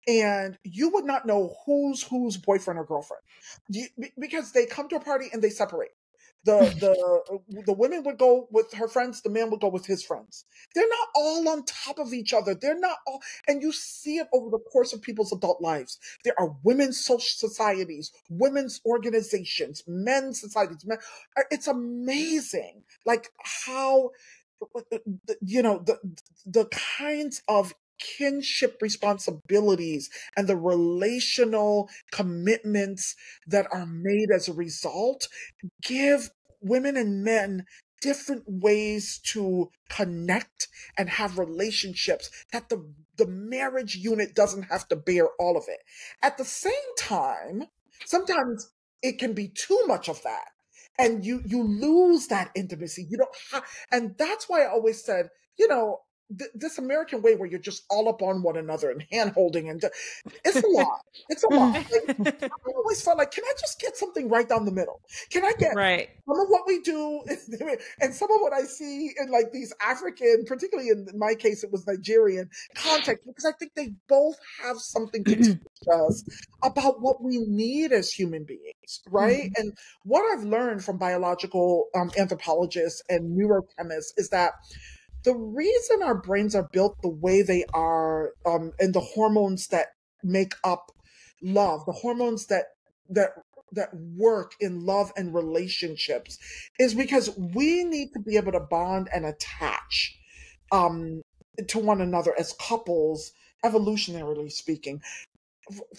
and you would not know who's boyfriend or girlfriend. Because they come to a party and they separate. The women would go with her friends, the man would go with his friends. They're not all on top of each other. They're not all, and you see it over the course of people's adult lives. There are women's social societies, women's organizations, men's societies. It's amazing, like how the kinds of kinship responsibilities and the relational commitments that are made as a result give women and men different ways to connect and have relationships that the marriage unit doesn't have to bear all of it. At the same time, sometimes it can be too much of that. And you lose that intimacy. You don't and that's why I always said, this American way where you're just all up on one another and hand holding it's a lot. It's a lot. Like, I always felt like, can I just get something right down the middle? Can I get Right. some of what we do and some of what I see in like these African, particularly in my case, it was Nigerian context, because I think they both have something to teach us about what we need as human beings, right? And what I've learned from biological anthropologists and neurochemists is that the reason our brains are built the way they are, and the hormones that make up love, the hormones that that work in love and relationships, is because we need to be able to bond and attach um, to one another as couples evolutionarily speaking,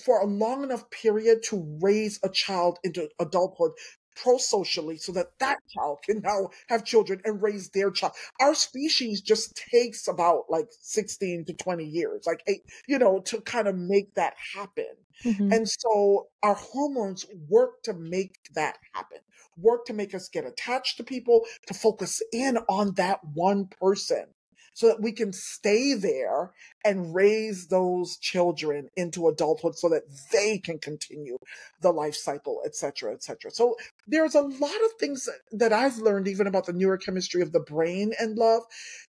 for a long enough period to raise a child into adulthood pro-socially so that that child can now have children and raise their child. Our species just takes about like 16 to 20 years, like eight, to kind of make that happen. Mm-hmm. And so our hormones work to make that happen, work to make us get attached to people, to focus in on that one person so that we can stay there and raise those children into adulthood so that they can continue the life cycle, et cetera, et cetera. So there's a lot of things that I've learned, even about the neurochemistry of the brain and love,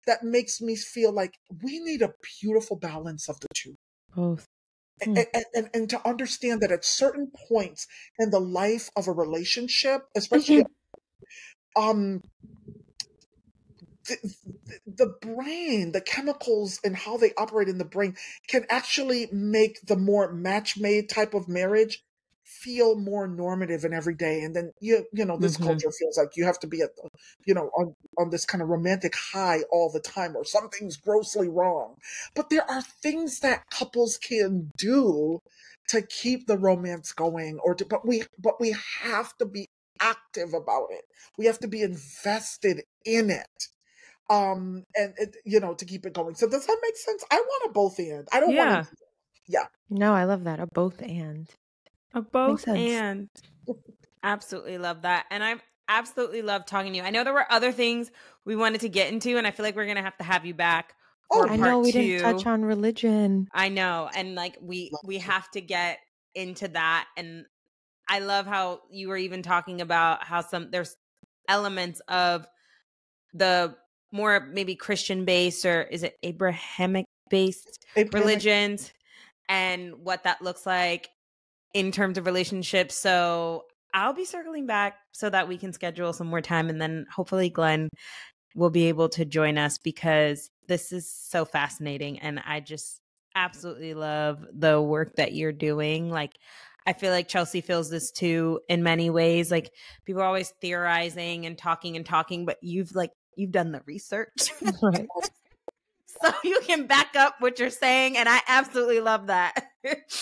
that makes me feel like we need a beautiful balance of the two. Both. And to understand that at certain points in the life of a relationship, especially the brain, the chemicals and how they operate in the brain can actually make the more match-made type of marriage feel more normative and everyday. And then, this culture feels like you have to be at the, on this kind of romantic high all the time, or something's grossly wrong. But there are things that couples can do to keep the romance going, but we have to be active about it. We have to be invested in it. And to keep it going. So does that make sense? I want a both and. I don't want to. Yeah. No, I love that. A both and. A both and. Absolutely love that. And I absolutely love talking to you. I know there were other things we wanted to get into, and I feel like we're going to have you back for part 2. I know we didn't touch on religion. I know. And like we have to get into that. And I love how you were even talking about how there's elements of the more maybe Christian based, or is it Abrahamic based religions, and what that looks like in terms of relationships. So I'll be circling back so that we can schedule some more time, and then hopefully Glenn will be able to join us, because this is so fascinating and I just absolutely love the work that you're doing. Like, I feel like Chelsea feels this too in many ways. Like, people are always theorizing and talking, but you've done the research. Right. So you can back up what you're saying. And I absolutely love that.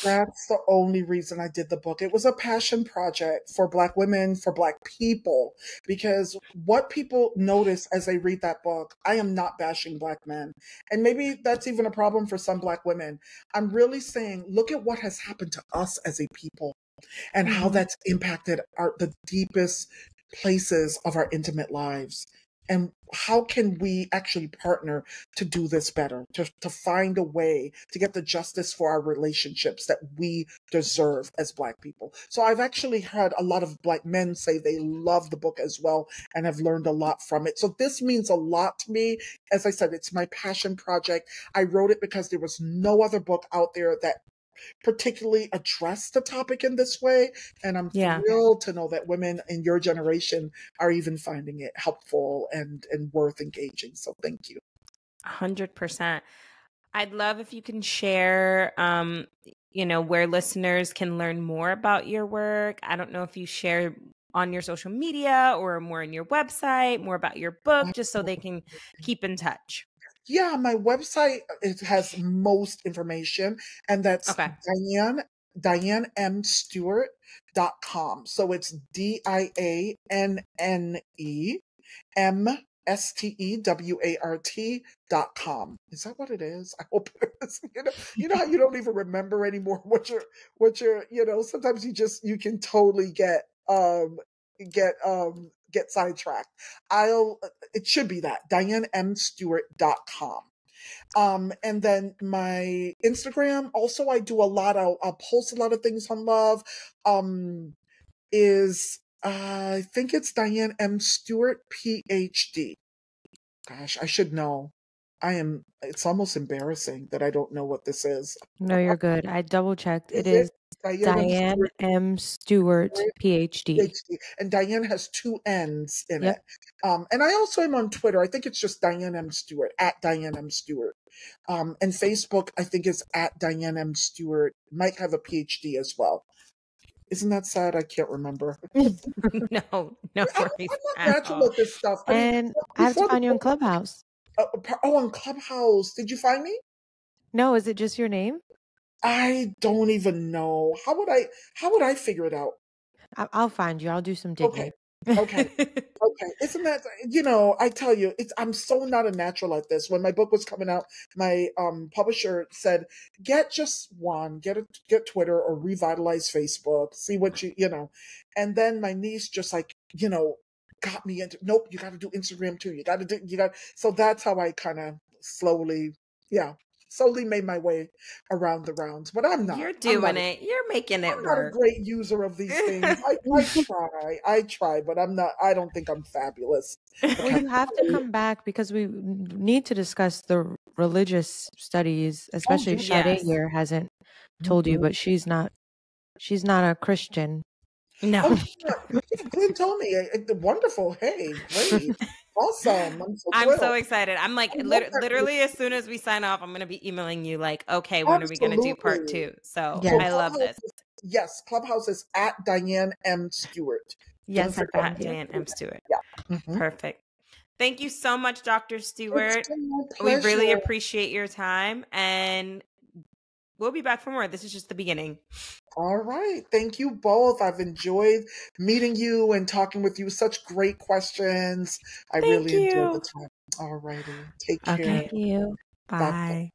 That's the only reason I did the book. It was a passion project for Black women, for Black people, because what people notice as they read that book, I am not bashing Black men. And maybe that's even a problem for some Black women. I'm really saying, look at what has happened to us as a people and how that's impacted the deepest places of our intimate lives. And how can we actually partner to do this better, to find a way to get the justice for our relationships that we deserve as Black people? So I've actually had a lot of Black men say they love the book as well and have learned a lot from it. So this means a lot to me. As I said, it's my passion project. I wrote it because there was no other book out there that particularly address the topic in this way. And I'm thrilled to know that women in your generation are even finding it helpful and worth engaging. So thank you. 100%. I'd love if you can share, where listeners can learn more about your work. I don't know if you share on your social media or more on your website, more about your book, just so they can keep in touch. Yeah, my website, it has most information, and that's DianneMStewart.com. So it's DianneMStewart.com. Is that what it is? I hope it is. You know how you don't even remember anymore what you're sometimes you can totally get sidetracked. It should be that, DianneMStewart.com. And then my Instagram, also I do I'll post a lot of things on love, I think it's Dianne M. Stewart, PhD. Gosh, I should know. It's almost embarrassing that I don't know what this is. No, you're good. I double checked. It is Dianne M. Stewart, PhD. And Dianne has 2 N's in it. And I also am on Twitter. I think it's just Dianne M. Stewart, at Dianne M. Stewart. And Facebook, I think, is at Dianne M. Stewart. Might have a PhD as well. Isn't that sad? I can't remember. No worries. I'm not natural at this stuff. And I have to find you on Clubhouse. On Clubhouse. Did you find me? No, is it just your name? I don't even know. How would I figure it out? I'll find you. I'll do some digging. Okay. Okay. Okay. Isn't that, I tell you, I'm so not a natural at this. When my book was coming out, my publisher said, get just one, get Twitter or revitalize Facebook, see what and then my niece just like, got me into, nope, you got to do Instagram too. So that's how I kind of slowly made my way around the rounds, but I'm not. You're doing it. You're making it I'm not a work. great user of these things. I try, but I don't think I'm fabulous. Well, you have to come back because we need to discuss the religious studies, especially if Sade yes. here hasn't told you, but she's not a Christian. No. Glenn told me. Wonderful. Hey, great. Awesome. I'm so excited. I'm like, literally, as soon as we sign off, I'm going to be emailing you like, okay, when are we going to do part 2? So Yes. I love this. Yes, Clubhouse is at Dianne M. Stewart. Yes, at Dianne M. Stewart. Yeah. Perfect. Thank you so much, Dr. Stewart. It's been my We really pleasure. appreciate your time, and we'll be back for more. This is just the beginning. All right. Thank you both. I've enjoyed meeting you and talking with you. Such great questions. I really enjoyed the time. All righty. Take care. Thank you. Bye.